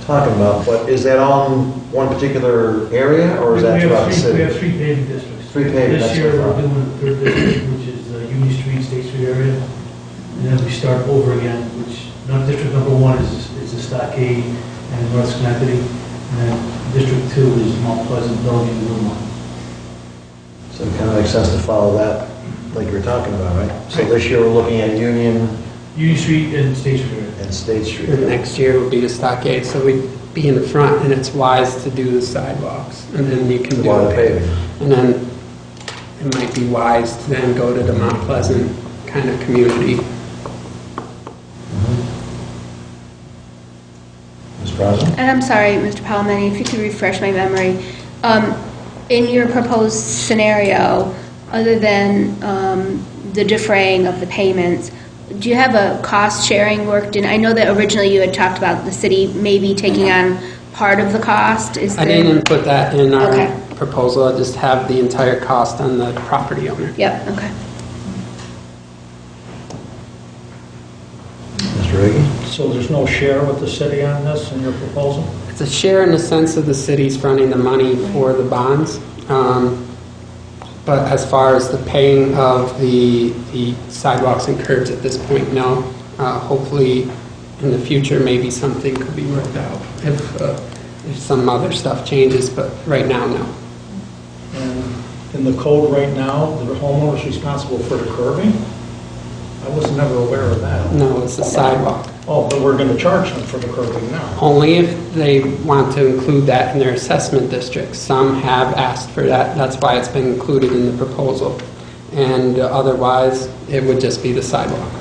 talking about, but is that all in one particular area, or is that throughout the city? We have 3 paving districts. Three paving, This that's year, what I we're doing the 3rd district, which is Union Street, State Street area. And then we start over again, which, district number 1 is the Stockade and North Schenectady. And then district 2 is Mount Pleasant, Bellevue, and Wilmot. So it kind of makes sense to follow that, like you were talking about, right? So this year, we're looking at Union Street and State Street area. and State Street. And next year will be the stockade, so we'd be in the front, and it's wise to do the sidewalks, and then you can do While the the paving. And then it might be wise to then go to the Mount Pleasant kind of community. Ms. Brazel? And I'm sorry, Mr. Palomeni, if you could refresh my memory. In your proposed scenario, other than the defraying of the payments, do you have a cost-sharing worked in? I know that originally you had talked about the city maybe taking on part of the cost. Is I there- didn't put that in our Okay. proposal, I just have the entire cost on the property owner. Yep, okay. Mr. Iggy? So there's no share with the city on this in your proposal? It's a share in the sense of the city's fronting the money for the bonds. But as far as the paying of the sidewalks and curbs at this point, no. Hopefully, in the future, maybe something could be worked out if some other stuff changes, but right now, no. And in the code right now, the homeowner is responsible for the curbing? I was never aware of that. No, it's the sidewalk. Oh, but we're going to charge them for the curbing now. Only if they want to include that in their assessment district. Some have asked for that, that's why it's been included in the proposal. And otherwise, it would just be the sidewalk.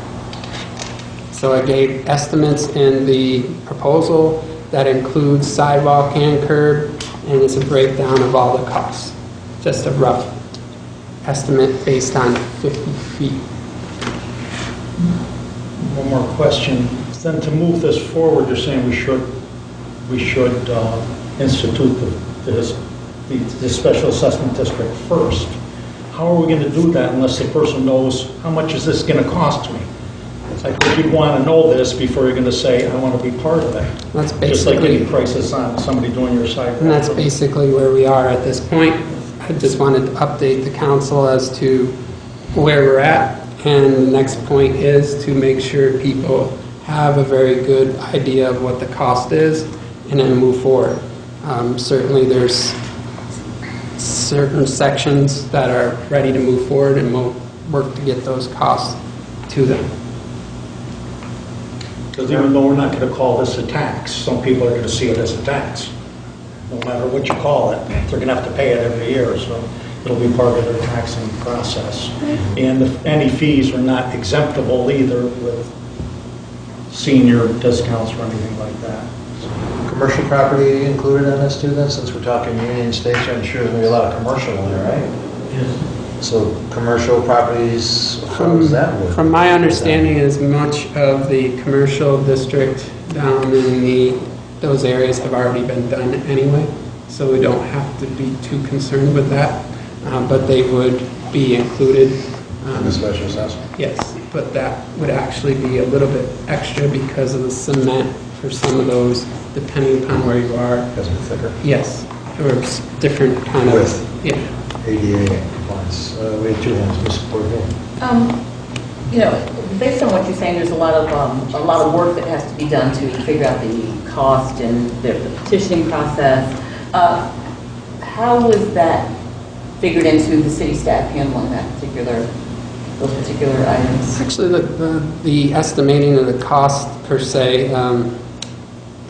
So I gave estimates in the proposal that includes sidewalk and curb, and it's a breakdown of all the costs. Just a rough estimate based on 50 feet. One more question. Then to move this forward, you're saying we should institute the special assessment district first. How are we going to do that unless the person knows how much is this going to cost me? It's like you'd want to know this before you're going to say, I want to be part of it. That's Just like basically, getting prices on somebody doing your sidewalk. and that's basically where we are at this point. I just wanted to update the council as to where we're at. And the next point is to make sure people have a very good idea of what the cost is and then move forward. Certainly there's certain sections that are ready to move forward, and we'll work to get those costs to them. Because even though we're not going to call this a tax, some people are going to see it as a tax. No matter what you call it, they're going to have to pay it every year, so it'll be part of their taxing process. And any fees are not exemptable either with senior discounts or anything like that. Commercial property included in this too then, since we're talking Union Station, I'm sure there's going to be a lot of commercial in there, right? Yes. So commercial properties, how does that work? From my understanding, as much of the commercial district down in those areas have already been done anyway, so we don't have to be too concerned with that. But they would be included. In the special assessment? Yes, but that would actually be a little bit extra because of the cement for some of those, depending upon where you are. Because it's thicker? Yes, or different kind of. Width. Yeah. ADA compliance. We have two hands, Ms. Porter. You know, based on what you're saying, there's a lot of work that has to be done to figure out the cost and the petitioning process. How was that figured into the city staff handling those particular items? Actually, the estimating of the cost per se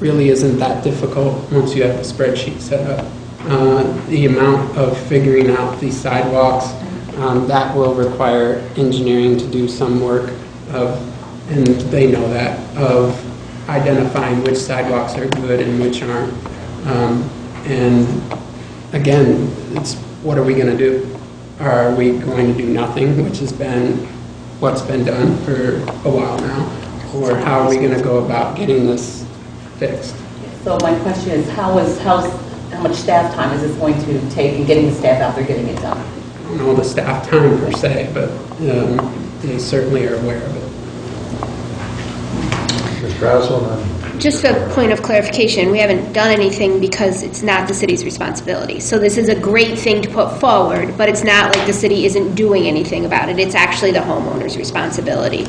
really isn't that difficult once you have the spreadsheet set up. The amount of figuring out the sidewalks, that will require engineering to do some work of and they know that, of identifying which sidewalks are good and which aren't. And again, it's, what are we going to do? Are we going to do nothing, which has been what's been done for a while now? Or how are we going to go about getting this fixed? So my question is, how much staff time is this going to take in getting the staff out there getting it done? I don't know the staff time per se, but they certainly are aware of it. Mr. Oswald? Just a point of clarification, we haven't done anything because it's not the city's responsibility. So this is a great thing to put forward, but it's not like the city isn't doing anything about it. It's actually the homeowner's responsibility.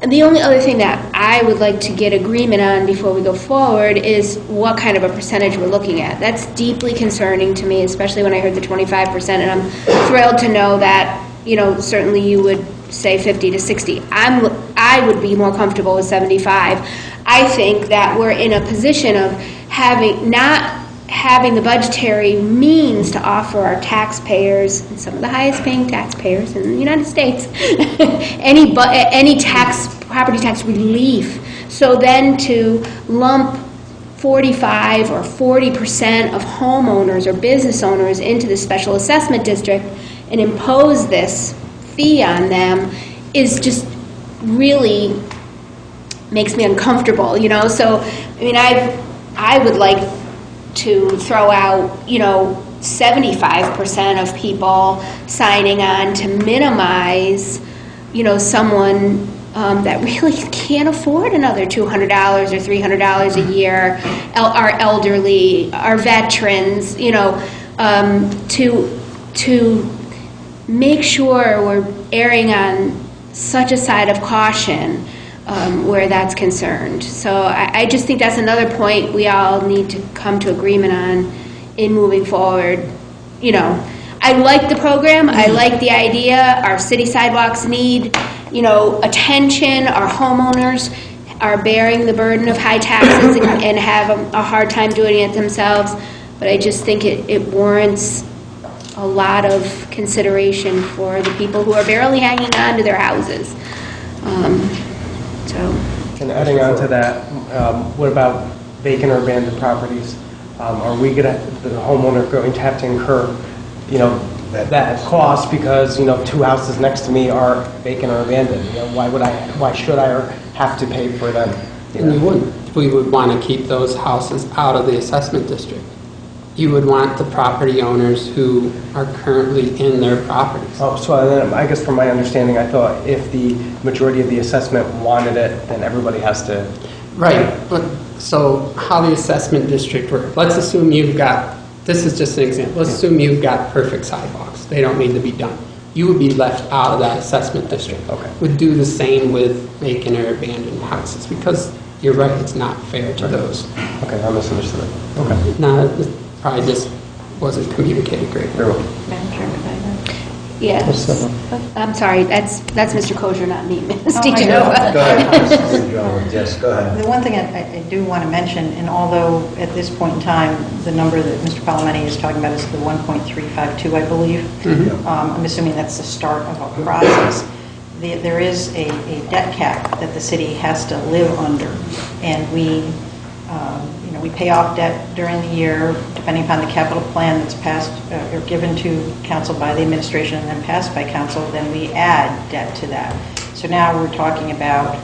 And the only other thing that I would like to get agreement on before we go forward is what kind of a percentage we're looking at. That's deeply concerning to me, especially when I heard the 25%, and I'm thrilled to know that, you know, certainly you would say 50 to 60. I would be more comfortable with 75. I think that we're in a position of not having the budgetary means to offer our taxpayers, and some of the highest paying taxpayers in the United States, any property tax relief. So then to lump 45 or 40% of homeowners or business owners into the special assessment district and impose this fee on them is just really makes me uncomfortable, you know. So, I mean, I would like to throw out, you know, 75% of people signing on to minimize, you know, someone that really can't afford another $200 or $300 a year, our elderly, our veterans, you know, to make sure we're erring on such a side of caution where that's concerned. So I just think that's another point we all need to come to agreement on in moving forward. You know, I like the program. I like the idea. Our city sidewalks need, you know, attention. Our homeowners are bearing the burden of high taxes and have a hard time doing it themselves. But I just think it warrants a lot of consideration for the people who are barely hanging on to their houses. And adding on to that, what about vacant or abandoned properties? Are we the homeowner going to have to incur, you know, that cost because, you know, 2 houses next to me are vacant or abandoned? You know, why should I or have to pay for them? And you wouldn't. We would want to keep those houses out of the assessment district. You would want the property owners who are currently in their properties. Oh, so then I guess from my understanding, I thought if the majority of the assessment wanted it, then everybody has to... Right, but so how the assessment district works, let's assume you've got, this is just an example, let's assume you've got perfect sidewalks. They don't need to be done. You would be left out of that assessment district. Okay. Would do the same with vacant or abandoned houses because you're right, it's not fair to those. Okay, I misunderstood it. Okay. No, it probably just wasn't communicated great. Very well. Madam Chairman, if I may. Yes. I'm sorry, that's Mr. Kosher, not me, Ms. Oh, I know. DeGenova. Go ahead, Mr. Jones. Yes, go ahead. The one thing I do want to mention, and although at this point in time, the number that Mr. Palomeni is talking about is the 1.352, I believe. I'm assuming that's the start of a process. There is a debt cap that the city has to live under, and we pay off debt during the year, depending upon the capital plan that's passed or given to council by the administration and then passed by council, then we add debt to that. So now we're talking about,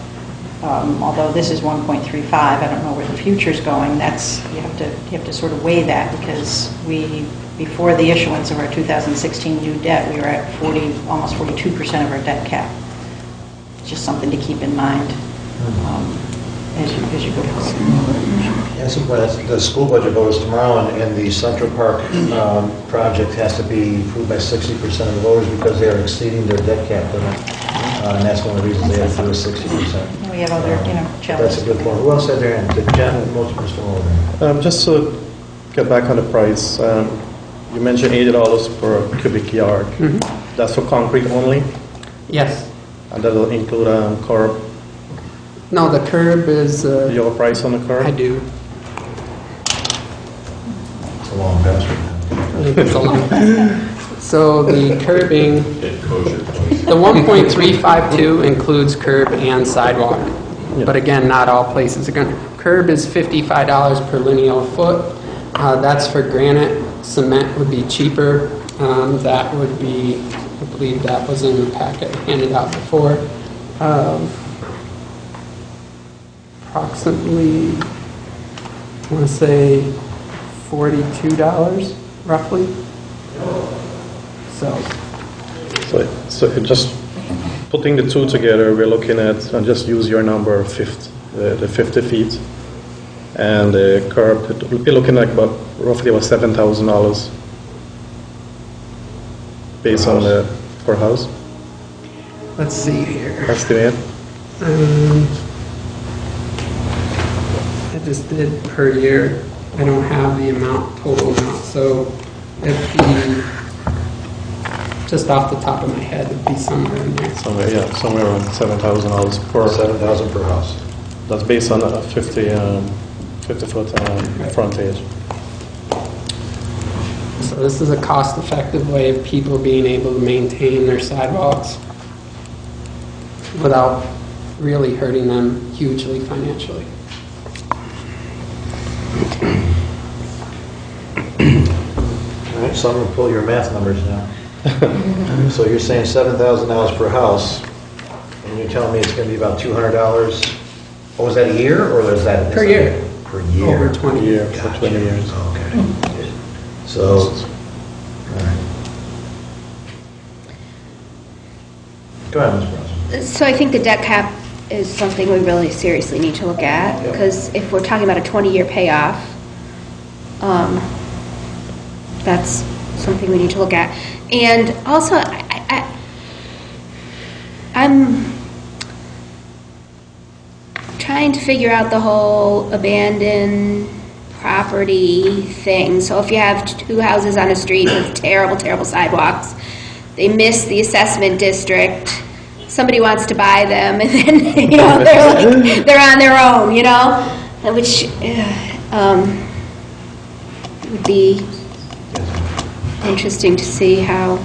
although this is 1.35, I don't know where the future's going, that's, you have to sort of weigh that because before the issuance of our 2016 new debt, we were at almost 42% of our debt cap. It's just something to keep in mind as you go forward. Yes, the school budget vote is tomorrow, and the Central Park project has to be approved by 60% of the voters because they are exceeding their debt cap limit. And that's one of the reasons they have to do is 60%. We have other, challenges. That's a good point. Who else had their hand? Jen and Mr. Mulder. Just to get back on the price, you mentioned $80 per cubic yard. Mm-hmm. That's for concrete only, Yes. and that'll include curb. No, the curb is... Your price on the curb? I do. It's a long password. I think it's a long So the curbing... Get kosher. The 1.352 includes curb and sidewalk. But again, not all places are going to. Curb is $55 per lineal foot. That's for granite. Cement would be cheaper. That would be, I believe that was in the packet handed out before. Approximately, I want to say $42 roughly. So just putting the two together, we're looking at, and just use your number of the 50 feet. And the curb, we'll be looking at roughly about $7,000 based on the per house. Let's see here. Estimate. I just did per year. I don't have the total amount, so it'd be, just off the top of my head, it'd be somewhere in there. Somewhere around $7,000 per. $7,000 per house. That's based on a 50-foot frontage. So this is a cost-effective way of people being able to maintain their sidewalks without really hurting them hugely financially. All right, so I'm going to pull your math numbers now. So you're saying $7,000 per house, and you're telling me it's going to be about $200. Oh, is that a year, or is that? Per year. Per year. Over 20 years. For 20 years. Okay. So, all right. Go ahead, Ms. Ross. So I think the debt cap is something we really seriously need to look at, Yep. because if we're talking about a 20-year payoff, that's something we need to look at. And also, I'm trying to figure out the whole abandoned property thing. So if you have two houses on a street with terrible, terrible sidewalks, they miss the assessment district, somebody wants to buy them, and then, they're on their own, which would be interesting to see how.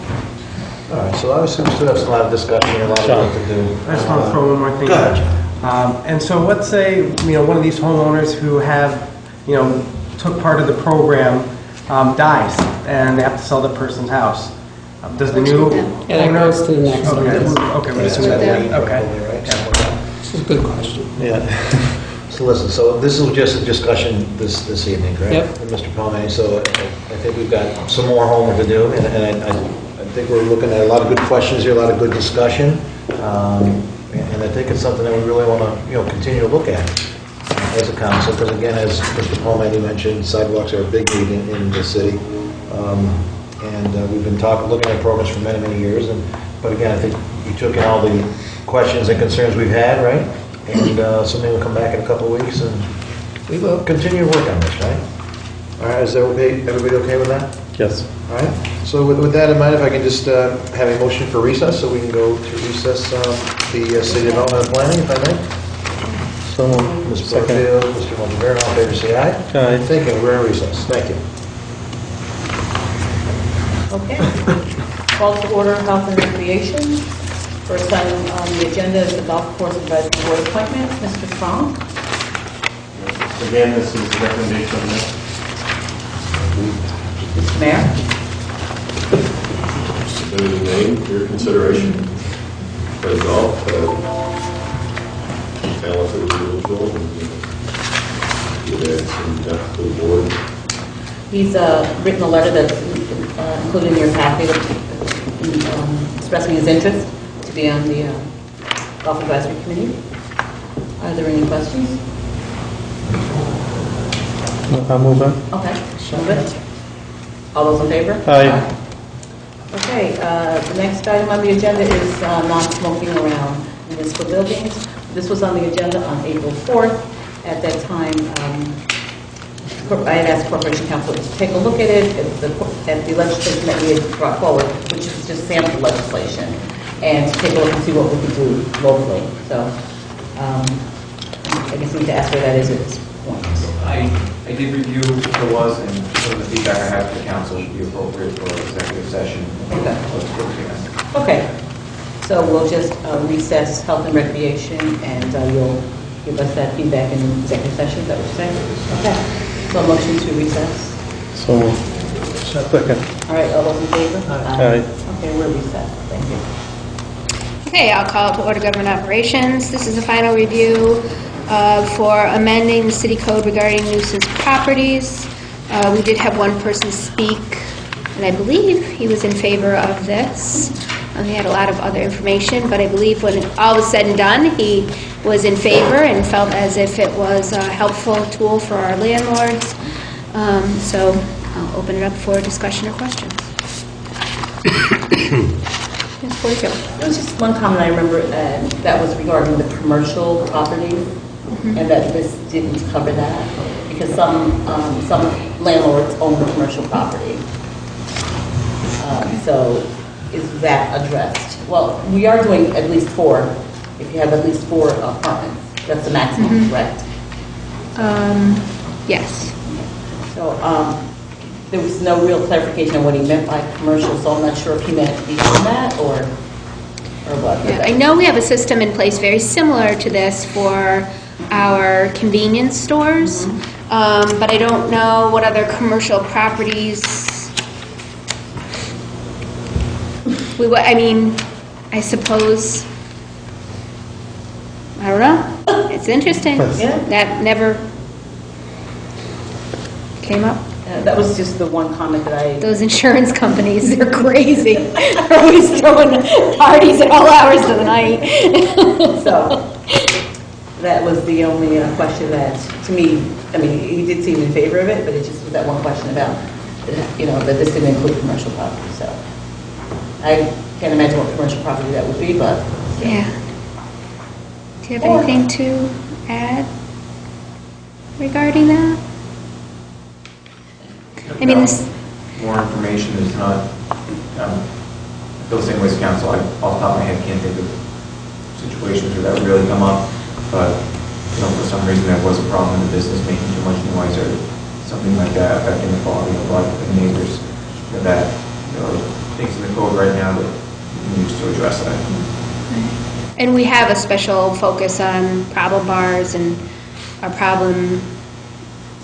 All right, so obviously we still have a lot of discussion, a lot of work to do. I just want to throw one more thing Go out. ahead, John. And so let's say, one of these homeowners who have, took part of the program dies, and they have to sell the person's house. Does the new Yeah, that owner? goes to the next one. Okay, we're Yeah, assuming that's that. what Okay. we right? This is a good question. Yeah. So listen, so this is just a discussion this evening, correct? Yep. With Mr. Palme, so I think we've got some more homework to do, and I think we're looking at a lot of good questions here, a lot of good discussion, and I think it's something that we really want to, continue to look at as a council, because again, as Mr. Palme mentioned, sidewalks are a big need in the city, and we've been looking at programs for many, many years, but again, I think you took in all the questions and concerns we've had, right? And so maybe we'll come back in a couple of weeks and we will continue to work on this, right? All right, is everybody okay with that? Yes. All right, so with that in mind, if I can just have a motion for recess, so we can go to recess the City Development and Planning, if I may. So, Ms. second. Porterfield, Mr. Montevero, all in favor, say aye. Aye. Thank you, we're in recess. Thank you. Okay. Call to order Health and Recreation. First item on the agenda is the Golf Course Advisory Board appointment. Mr. Strong. Again, this is the recommendation of the Mr. Mayor. Submitted a name for your consideration. Plays golf, talented individual, and would add some depth to the board. He's written a letter that's included in your packet expressing his interest to be on the Golf Advisory Committee. Are there any questions? I'll move on. Okay, move it. All those in favor? Aye. Okay, the next item on the agenda is non-smoking around municipal buildings. This was on the agenda on April 4th. At that time, I had asked Corporation Council to take a look at it, at the legislation that we had brought forward, which is just sample legislation, and to take a look and see what we could do locally. So I guess we need to ask where that is at this point. I did review what there was, and some of the feedback I have for the council would be appropriate for executive session. Okay. Let's work together. Okay. So we'll just recess health and recreation, and you'll give us that feedback in executive session, is that what you're saying? Okay. So a motion to recess. So, second. All right, all those in favor? Aye. Okay, we're recessed. Thank you. Okay, I'll call to order government operations. This is a final review for amending the city code regarding nuisance properties. We did have one person speak, and I believe he was in favor of this. He had a lot of other information, but I believe when all was said and done, he was in favor and felt as if it was a helpful tool for our landlords. So I'll open it up for discussion or questions. Yes, 42. There was just one comment I remember, that was regarding the commercial properties, and that this didn't cover that, because some landlords own the commercial property. So is that addressed? Well, we are doing at least 4, if you have at least 4 apartments. That's the maximum, correct? Yes. So there was no real clarification on what he meant by commercial, so I'm not sure if he meant beyond that or what. Yeah, I know we have a system in place very similar to this for our convenience stores, but I don't know what other commercial properties. I mean, I suppose, I don't know. It's interesting. Yeah. That never came up. That was just the one comment that I... Those insurance companies, they're crazy. They're always throwing parties at all hours of the night. So, that was the only question that, to me, I mean, he did seem in favor of it, but it just was that one question about, that this didn't include commercial property, so. I can't imagine what commercial property that would be, but... Yeah. Do you have anything to add regarding that? I mean, this... More information is not, I feel the same way as council. Off the top of my head, can't think of situations where that would really come up, but, for some reason there was a problem in the business making too much noise or something like that affecting the quality of life of the neighbors. That, things in the code right now that we use to address that. And we have a special focus on problem bars and our problem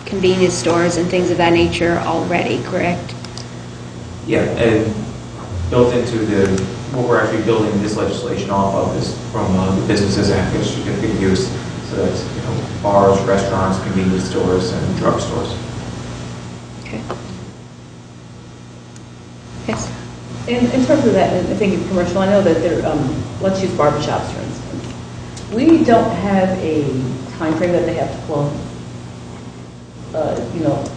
convenience stores and things of that nature already, correct? Yeah, and built into what we're actually building this legislation off of is from the Businesses Act, a certificate of use, so that's, bars, restaurants, convenience stores, and drugstores. Okay. Yes. In terms of that, I think in commercial, I know that there, let's use barbershops, for instance. We don't have a time frame that they have to close,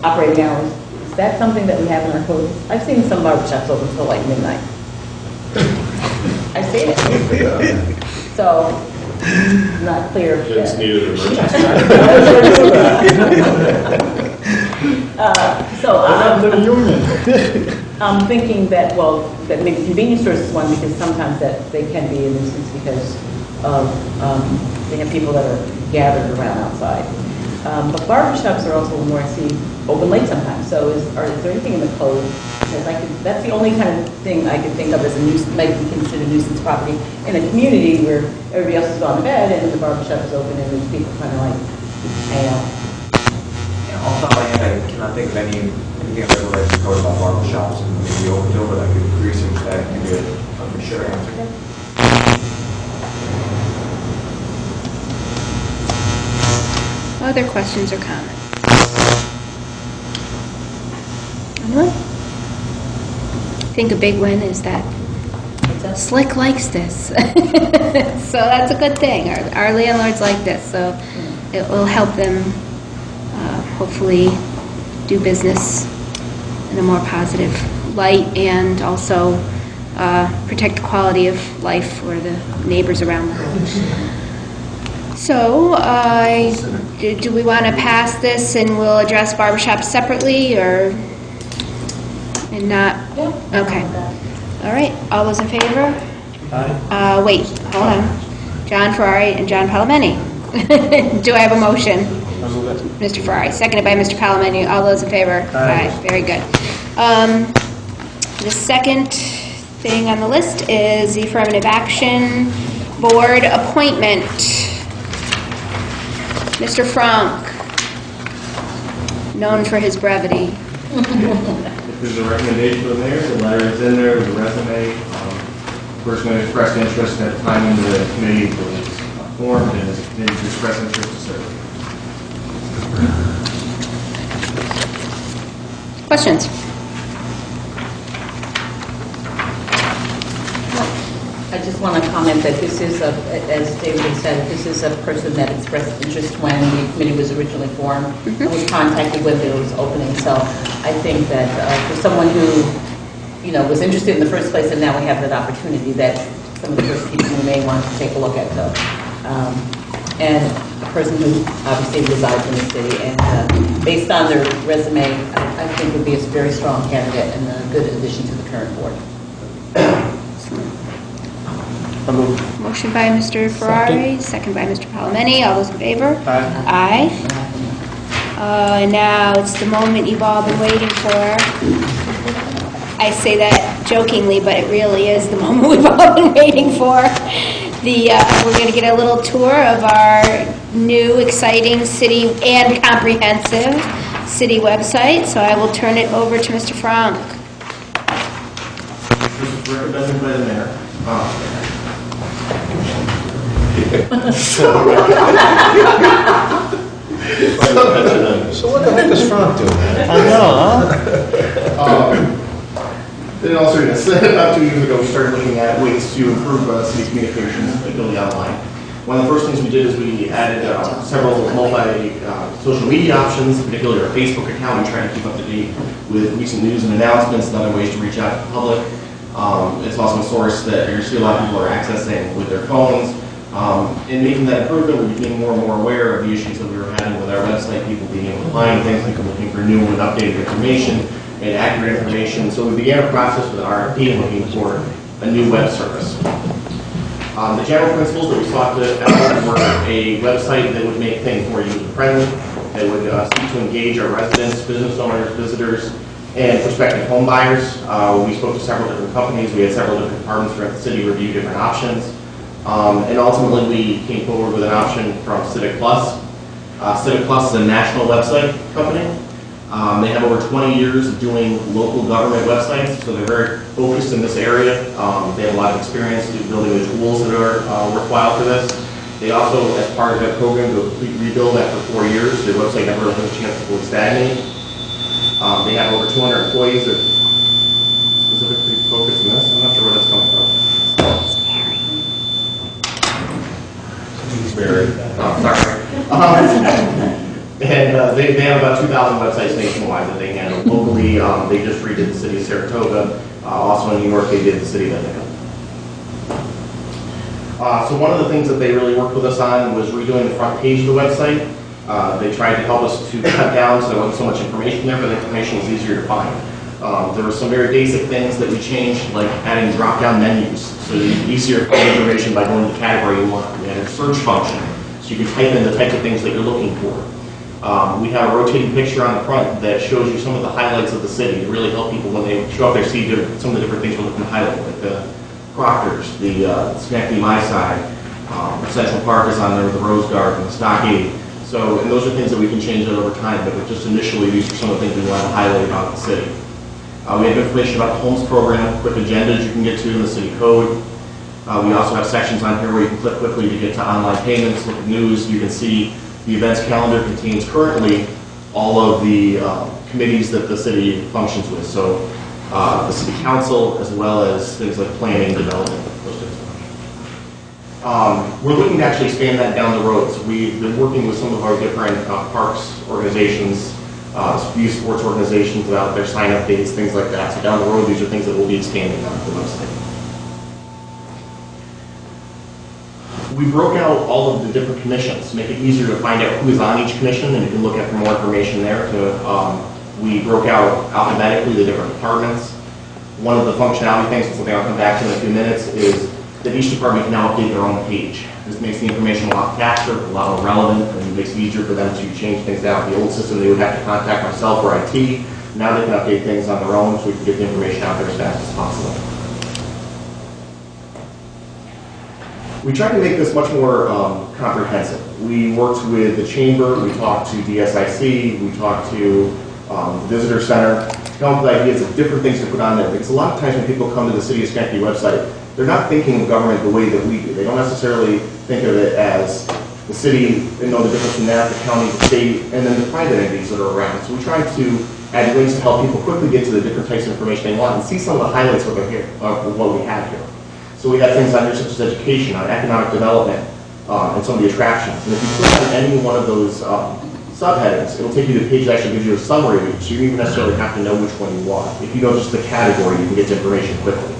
operating hours. Is that something that we have in our code? I've seen some barbershops open until like midnight. I've seen it. So, not clear. It's needed an emergency. I'm thinking that, that maybe convenience stores is one, because sometimes that they can be a nuisance because of, they have people that are gathered around outside. But barbershops are also more, I see, open late sometimes. So is there anything in the code? Because that's the only kind of thing I can think of as a nuisance, might be considered a nuisance property in a community where everybody else has gone to bed and the barbershop is open and there's people kind of like hang out. Off the top of my head, I cannot think of anything regulated in the code about barbershops and maybe open till, but I could research that and give you a for sure answer. Other questions or comments? Anyone? I think a big win is that Slick likes this. So that's a good thing. Our landlords like this, so it will help them hopefully do business in a more positive light and also protect the quality of life for the neighbors around them. So, do we want to pass this and we'll address barbershops separately or and not? Yeah. Okay. All right. All those in favor? Aye. Wait, hold on. John Ferrari and John Palomeni. Do I have a motion? Mr. Ferrari, seconded by Mr. Palomeni. All those in favor? Aye. Very good. The second thing on the list is the Affirmative Action Board appointment. Mr. Frank, known for his brevity. If there's a recommendation for the mayor, the letter is in there with the resume. Person who expressed interest at the time when the committee was formed and has continued to express interest to serve. Questions? I just want to comment that this is, as David said, this is a person that expressed interest when the committee was originally formed and was contacted when it was opening. So I think that for someone who, was interested in the first place and now we have that opportunity, that some of the first people who may want to take a look at them. And a person who obviously resides in the city and based on their resume, I think would be a very strong candidate and a good addition to the current board. Motion by Mr. Ferrari, second by Mr. Palomeni. All those in favor? Aye. And now it's the moment you've all been waiting for. I say that jokingly, but it really is the moment we've all been waiting for. We're going to get a little tour of our new, exciting city and comprehensive city website. So I will turn it over to Mr. Frank. This is recommended by the mayor. So what the heck is Frank doing? I know, huh? Then also, about 2 years ago, we started looking at ways to improve city communications, particularly online. One of the first things we did is we added several multi-social media options, particularly our Facebook account. We try to keep up to date with recent news and announcements and other ways to reach out to the public. It's also a source that you see a lot of people are accessing with their phones. In making that improvement, we became more and more aware of the issues that we were having with our website, people being able to find things, people looking for new and updated information and accurate information. So we began a process with an RFP and looking for a new web service. The general principles that we sought to implement were a website that would make things more user-friendly, that would seek to engage our residents, business owners, visitors, and prospective home buyers. We spoke to several different companies. We had several different departments throughout the city review different options. And ultimately, we came forward with an option from Civic Plus. Civic Plus is a national website company. They have over 20 years of doing local government websites, so they're very focused in this area. They have a lot of experience in building the tools that are worthwhile for this. They also, as part of their program, do a complete rebuild after 4 years. Their website never has a chance to fully stagnate. They have over 200 employees that specifically focus on this. I'm not sure where that's coming from. Mary. Sorry. And they have about 2,000 websites nationwide that they handle. Locally, they just redid the city of Saratoga. Also in New York, they did the city of Ithaca. So one of the things that they really worked with us on was redoing the front page of the website. They tried to help us to cut down so there wasn't so much information there, but the information was easier to find. There were some very basic things that we changed, like adding drop-down menus, so it's easier to find information by going to the category you want. We added a search function, so you can type in the type of things that you're looking for. We have a rotating picture on the front that shows you some of the highlights of the city to really help people when they show up there see some of the different things we're looking to highlight, like the Proctor's, the Schenectady My Side, Central Park is on there with the Rose Garden, the Stockade. So, and those are things that we can change out over time, but just initially these are some of the things we want to highlight about the city. We have information about the homes program, quick agendas you can get to in the city code. We also have sections on here where you can click quickly to get to online payments, look at news. You can see the events calendar contains currently all of the committees that the city functions with. So the city council, as well as things like planning, development, those types of things. We're looking to actually expand that down the road. So we've been working with some of our different parks organizations, youth sports organizations about their sign-up dates, things like that. So down the road, these are things that we'll be expanding on the website. We broke out all of the different commissions to make it easier to find out who is on each commission, and you can look at for more information there. We broke out alphabetically the different departments. One of the functionality things, something I'll come back to in a few minutes, is that each department can now update their own page. This makes the information a lot faster, a lot more relevant, and it makes it easier for them to change things out. The old system, they would have to contact myself or IT. Now they can update things on their own, so we can get the information out there as fast as possible. We tried to make this much more comprehensive. We worked with the chamber, we talked to DSIC, we talked to the visitor center, come up with ideas of different things to put on there. Because a lot of times when people come to the City of Schenectady website, they're not thinking of government the way that we do. They don't necessarily think of it as the city, they know the difference between that, the county, the state, and then the private entities that are around. So we try to add links to help people quickly get to the different types of information they want and see some of the highlights of what we have here. So we have things on here such as education, on economic development, and some of the attractions. And if you click on any one of those subheadings, it'll take you to a page that actually gives you a summary of each, so you don't even necessarily have to know which one you want. If you know just the category, you can get to information quickly.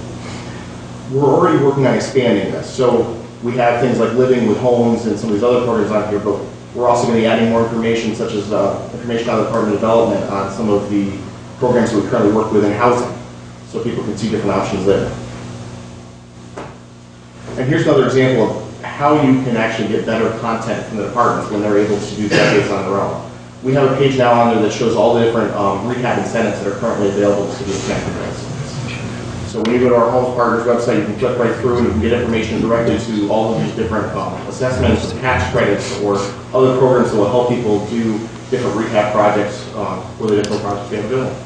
We're already working on expanding this. So we have things like living with homes and some of these other programs on here, but we're also going to be adding more information, such as information on the Department of Development on some of the programs that we currently work with in housing, so people can see different options there. And here's another example of how you can actually get better content from the departments when they're able to do updates on their own. We have a page now on there that shows all the different rehab incentives that are currently available to the Schenectady. So when you go to our Homes Partners website, you can click right through and you can get information directly to all of these different assessments, tax credits, or other programs that will help people do different rehab projects for the different projects they have available.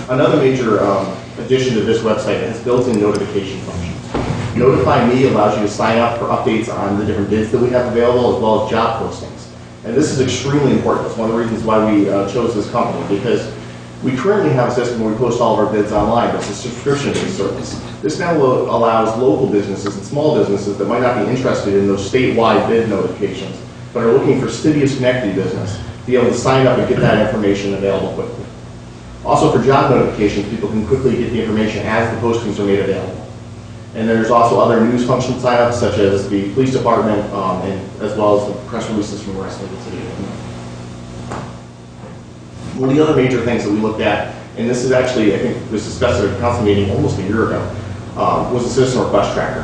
Another major addition to this website has built-in notification functions. Notify Me allows you to sign up for updates on the different bids that we have available as well as job postings. And this is extremely important. It's one of the reasons why we chose this company, because we currently have a system where we post all of our bids online, but it's a subscription-based service. This now allows local businesses and small businesses that might not be interested in those statewide bid notifications, but are looking for City of Schenectady business, to be able to sign up and get that information available quickly. Also for job notifications, people can quickly get the information as the postings are made available. And there's also other news function signups, such as the police department, and as well as the press releases from the rest of the city. One of the other major things that we looked at, and this is actually, I think, was discussed at a council meeting almost a year ago, was the citizen request tracker.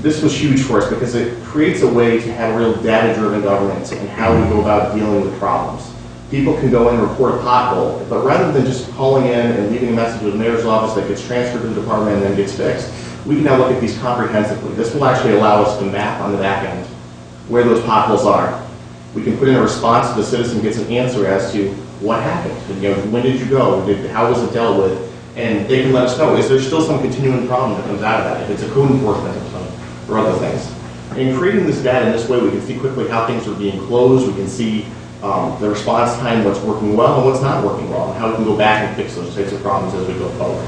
This was huge for us because it creates a way to have a real data-driven government and how we go about dealing with problems. People can go in and report a pothole, but rather than just calling in and leaving a message with the mayor's office that gets transferred to the department and then gets fixed, we can now look at these comprehensively. This will actually allow us to map on the back end where those potholes are. We can put in a response to the citizen gets an answer as to what happened. You know, when did you go? How was it dealt with? And they can let us know, is there still some continuing problem that comes out of that? If it's a code enforcement or other things. And in creating this data in this way, we can see quickly how things are being closed. We can see the response time, what's working well and what's not working well, and how we can go back and fix those types of problems as we go forward.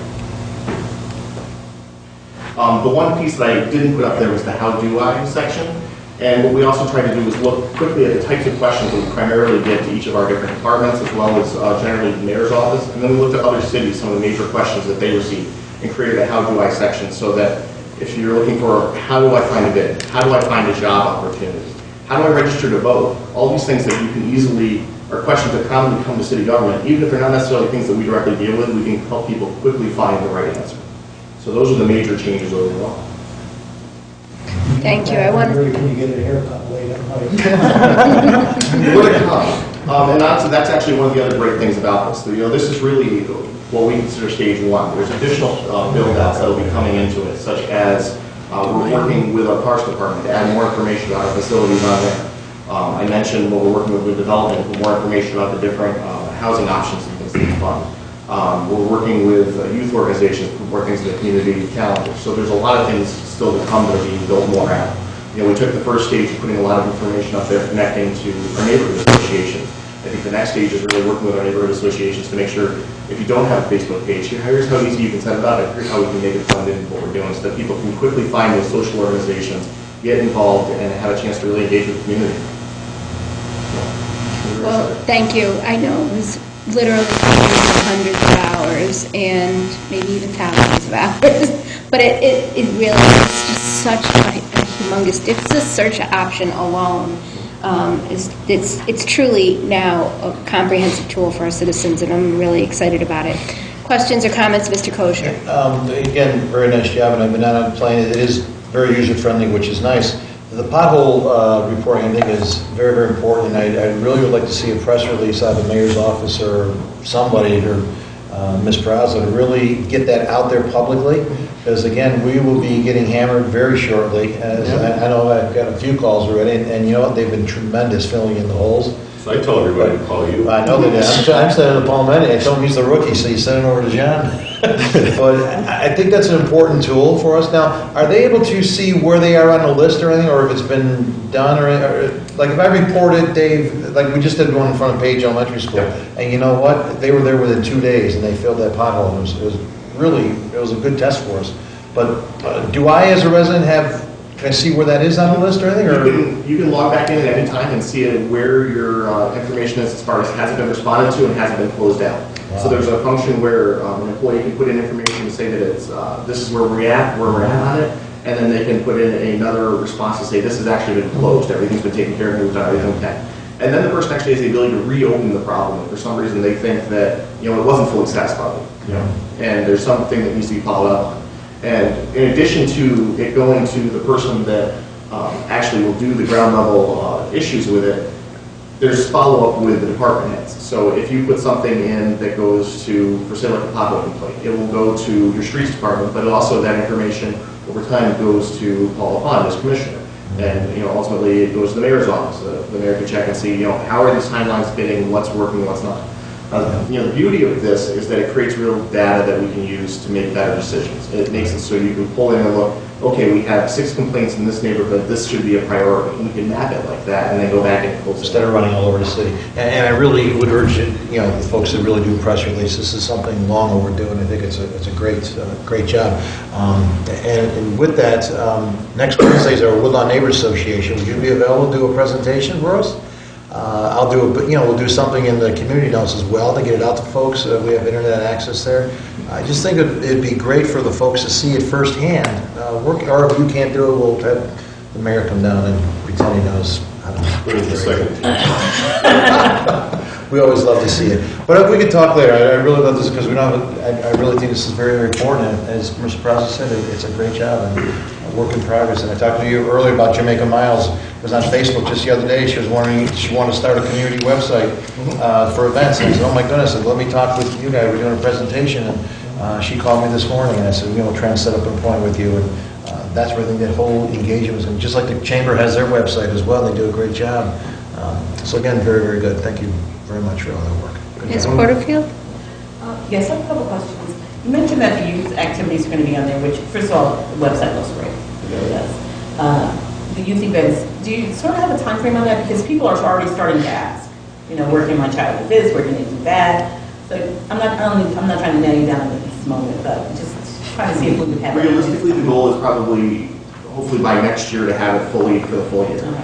The one piece that I didn't put up there was the how do I section. And what we also try to do is look quickly at the types of questions that we primarily get to each of our different departments, as well as generally the mayor's office. And then we looked at other cities, some of the major questions that they receive, and created a how do I section so that if you're looking for how do I find a bid, how do I find a job opportunity, how do I register to vote, all these things that you can easily, are questions that commonly come to city government, even if they're not necessarily things that we directly deal with, we can help people quickly find the right answer. So those are the major changes overall. Thank you. I want Can you get a haircut late at night? More to come. And honestly, that's actually one of the other great things about this. You know, this is really what we consider stage one. There's additional build-outs that will be coming into it, such as we're working with our parks department to add more information about our facilities on there. I mentioned what we're working with development for more information about the different housing options and things that we fund. We're working with youth organizations for more things in the community calendar. So there's a lot of things still to come that are being built more out. You know, we took the first stage of putting a lot of information up there connecting to our neighborhood associations. I think the next stage is really working with our neighborhood associations to make sure if you don't have a Facebook page, here's how easy you can set it up, and here's how we can make it fund in what we're doing so that people can quickly find those social organizations, get involved, and have a chance to really engage with the community. Well, thank you. I know it was literally hundreds of hours and maybe even thousands of hours, but it really is just such a humongous difference. The search option alone it's truly now a comprehensive tool for our citizens, and I'm really excited about it. Questions or comments, Mr. Kosher? Again, very nice job, and I've been out on the plane. It is very user-friendly, which is nice. The pothole reporting, I think, is very, very important, and I really would like to see a press release out of the mayor's office or somebody or Ms. Braza, to really get that out there publicly, because again, we will be getting hammered very shortly. As I know I've got a few calls already, and you know what, they've been tremendous filling in the holes. So I tell everybody to call you. I know they did. I'm sending it to Paul Mendy. I told him he's the rookie, so you send it over to John. But I think that's an important tool for us. Now, are they able to see where they are on the list or anything, or if it's been done, or like if I reported, Dave, like we just did one in front of Page Elementary School, and you know what? They were there within 2 days, and they filled that pothole. It was a good test for us. But do I, as a resident, can I see where that is on the list or anything? Or? You can log back in at any time and see where your information is as far as has it been responded to and has it been closed out. Wow. So there's a function where an employee can put in information to say that it's this is where we're at on it, and then they can put in another response to say this has actually been closed, everything's been taken care of, moved on, everything okay. And then the person actually has the ability to reopen the problem if for some reason they think that it wasn't fully satisfied, and there's something that needs to be followed up on. And in addition to it going to the person that actually will do the ground level issues with it, there's follow-up with the department heads. So if you put something in that goes to, for say like a pothole complaint, it will go to your streets department, but also that information over time goes to Paul LaFond as commissioner. And ultimately it goes to the mayor's office. The mayor can check and see how are these timelines fitting, what's working, what's not. The beauty of this is that it creates real data that we can use to make better decisions. It makes it so you can pull in and look, okay, we have 6 complaints in this neighborhood, this should be a priority. And we can map it like that and then go back and close it. Instead of running all over the city. And I really would urge the folks that really do press releases, this is something long overdue, and I think it's a great job. And with that, next Wednesday is our Woodlawn Neighbors Association. Would you be available to do a presentation for us? I'll do we'll do something in the community notes as well to get it out to folks. We have internet access there. I just think it'd be great for the folks to see it firsthand. Or if you can't do it, we'll have the mayor come down and pretend he knows how to do it. We always love to see it. But if we could talk later, I really love this because I really think this is very, very important. And as Mr. Prowse said, it's a great job and a work in progress. And I talked to you earlier about Jamaica Miles. I was on Facebook just the other day. She was wondering, she wanted to start a community website for events. And I said, oh my goodness, I said, let me talk with you guys. We're doing a presentation. And she called me this morning and I said, we'll try and set up an appointment with you. And that's where I think that whole engagement was going. Just like the Chamber has their website as well. They do a great job. So again, very, very good. Thank you very much for all that work. Ms. Porterfield? Yes, I have a couple questions. You mentioned that the youth activities are going to be on there, which, first of all, the website looks great. It really does. The youth events, do you sort of have a time frame on that? Because people are already starting to ask, where can my child do this, where can they do that? So I'm not trying to nail you down at this moment, but just trying to see if we would have it. Realistically, the goal is probably, hopefully by next year, to have it fully for the full year. Okay.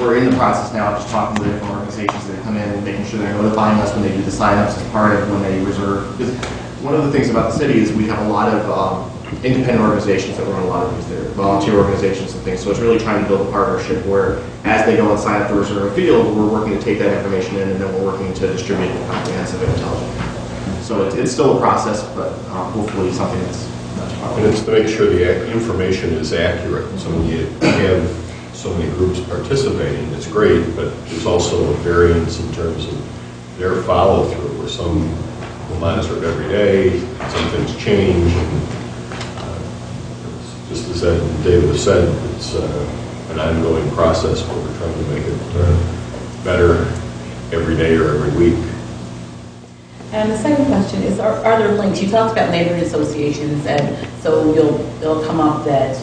We're in the process now of just talking to different organizations that come in and making sure they're notifying us when they do the signups as part of when they reserve. Because one of the things about the city is we have a lot of independent organizations that run a lot of these. They're volunteer organizations and things. So it's really trying to build a partnership where as they go and sign up to reserve a field, we're working to take that information in and then we're working to distribute it comprehensive and intelligent. So it's still a process, but hopefully something that's much more. And it's to make sure the information is accurate. So when you have so many groups participating, it's great, but there's also a variance in terms of their follow-through, where some will monitor it every day, some things change, and just as David has said, it's an ongoing process where we're trying to make it better every day or every week. And the second question is, are there links? You talked about neighborhood associations, and so it'll come up that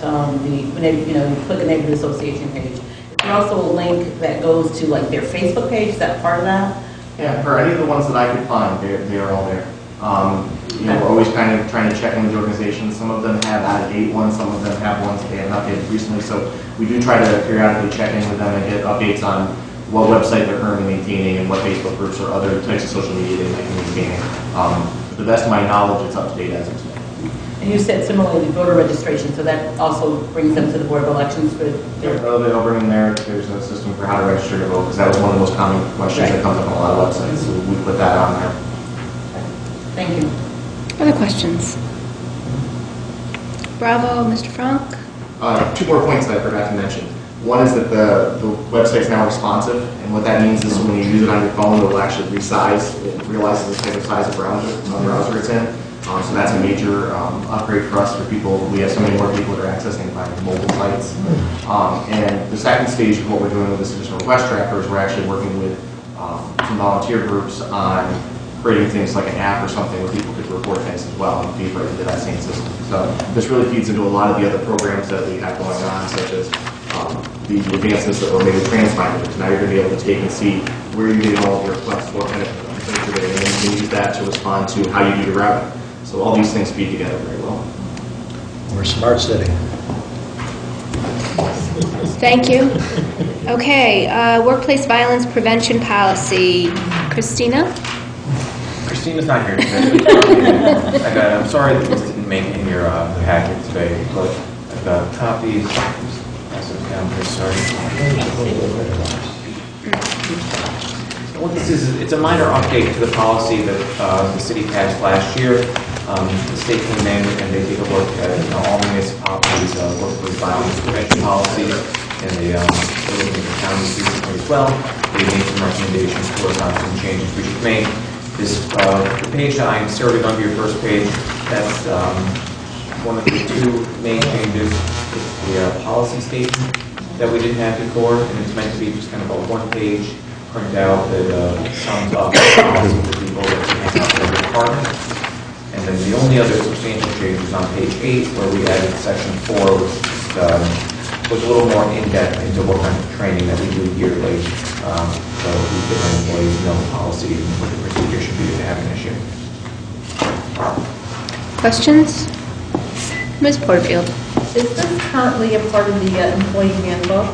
you click a neighborhood association page. Is there also a link that goes to like their Facebook page? Is that part of that? Yeah, for any of the ones that I could find, they are all there. We're always kind of trying to check in with organizations. Some of them have out-of-date ones, some of them have ones that they haven't updated recently. So we do try to periodically check in with them and get updates on what website they're currently maintaining and what Facebook groups or other types of social media they might be maintaining. To the best of my knowledge, it's up to date as of today. And you said similarly voter registration, so that also brings them to the Board of Elections with They'll bring in there's a system for how to register to vote, because that was one of the most common questions that comes up on a lot of websites. So we put that on there. Thank you. Other questions? Bravo, Mr. Frank? 2 more points that I forgot to mention. One is that the website's now responsive, and what that means is when you use it on your phone, it'll actually resize. It realizes the type of size of browser it's in. So that's a major upgrade for us, for people. We have so many more people that are accessing it by mobile sites. And the second stage of what we're doing with this additional request tracker is we're actually working with some volunteer groups on creating things like an app or something where people could report things as well and feed right into that same system. So this really feeds into a lot of the other programs that we have going on, such as the advancements that were made with transponders. Now you're going to be able to take and see where you made all of your requests, what kind of things you're doing, and then you can use that to respond to how you do your routing. So all these things feed together very well. We're a smart city. Thank you. Okay, workplace violence prevention policy. Christina? Christina's not here today. I'm sorry that this didn't make it in your packet today, but I've got copies. Pass it down here, sorry. What this is, it's a minor update to the policy that the city passed last year. The state came in and they take a look at all municipalities' workplace violence prevention policies, and they're looking at the counties recently as well. They made some recommendations for us on some changes we should make. This the page that I'm serving on your first page, that's one of the two main changes. It's the policy statement that we didn't have before, and it's meant to be just kind of a one-page printout that sums up the policy for people that can hang out in their department. And then the only other substantial change is on page 8, where we added section 4, which was a little more in-depth into what kind of training that we do yearly. So we give our employees know the policy and what the procedure should be to have an issue. Questions? Ms. Porterfield? Is this currently a part of the employee handbook?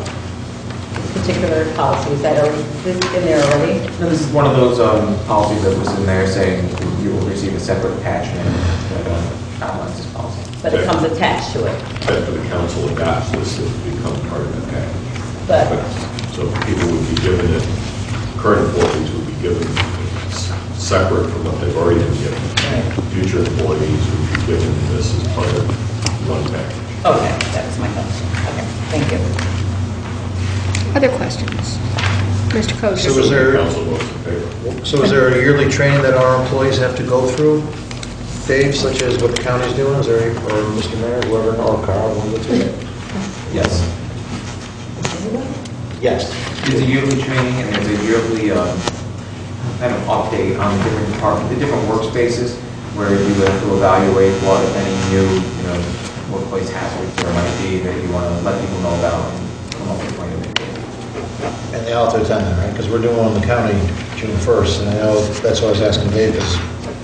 This particular policy, is that already in there already? No, this is one of those policies that was in there saying you will receive a separate attachment that outlines this policy. But it comes attached to it. After the council adopts this, it will become part of that package. But So people would be given it, current employees would be given separate from what they've already been given. Future employees would be given this as part of one package. okay, that's my question. Okay, thank you. Other questions? Mr. Kosher? So is there, Council votes in favor. so is there a yearly training that our employees have to go through, Dave, such as what the county's doing? Is there, or Mr. Mayor, whoever, or Carl, one of the two? Yes. Yes. There's a yearly training and there's a yearly kind of update on the different departments, the different workspaces, where you have to evaluate what, if any, new, workplace hazards there might be that you want to let people know about and come up with a plan to mitigate. And they all have to attend that, right? Because we're doing one in the county June 1st, and I know that's why I was asking Dave, because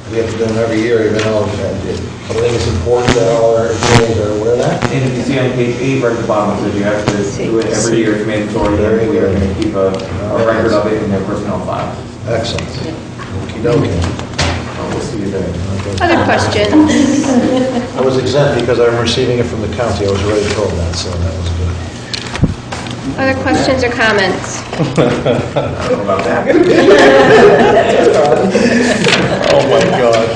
we have to do them every year, even though I think it's important that all our employees are aware of that. And if you see on page 8 right at the bottom, it says you have to do it every year. It's mandatory. We are going to keep a record of it in their personnel file. Excellent. Okey-dokey. We'll see you there. Other questions? I was exempt because I'm receiving it from the county. I was already told that, so that was good. Other questions or comments? I don't know about that. Oh, my God.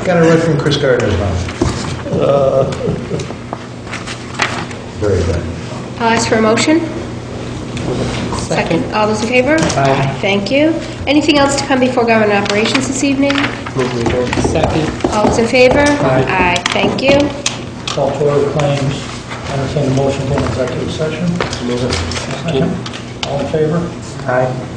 Got it right from Chris Gardner's mouth. Very good. I'll ask for a motion. Second. All those in favor? Aye. Thank you. Anything else to come before government operations this evening? Second. All those in favor? Aye. Aye. Thank you. Call to order claims. Entertain a motion for an executive session. Second. All in favor? Aye.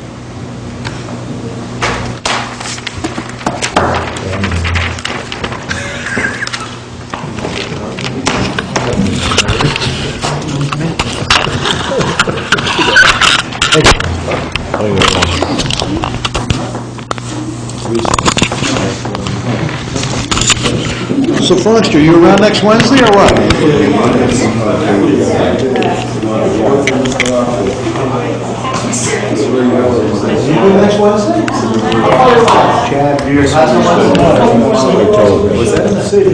So Foster, you around next Wednesday or what? Next Wednesday? Chad, do your cousin Wednesday? Was that in the city?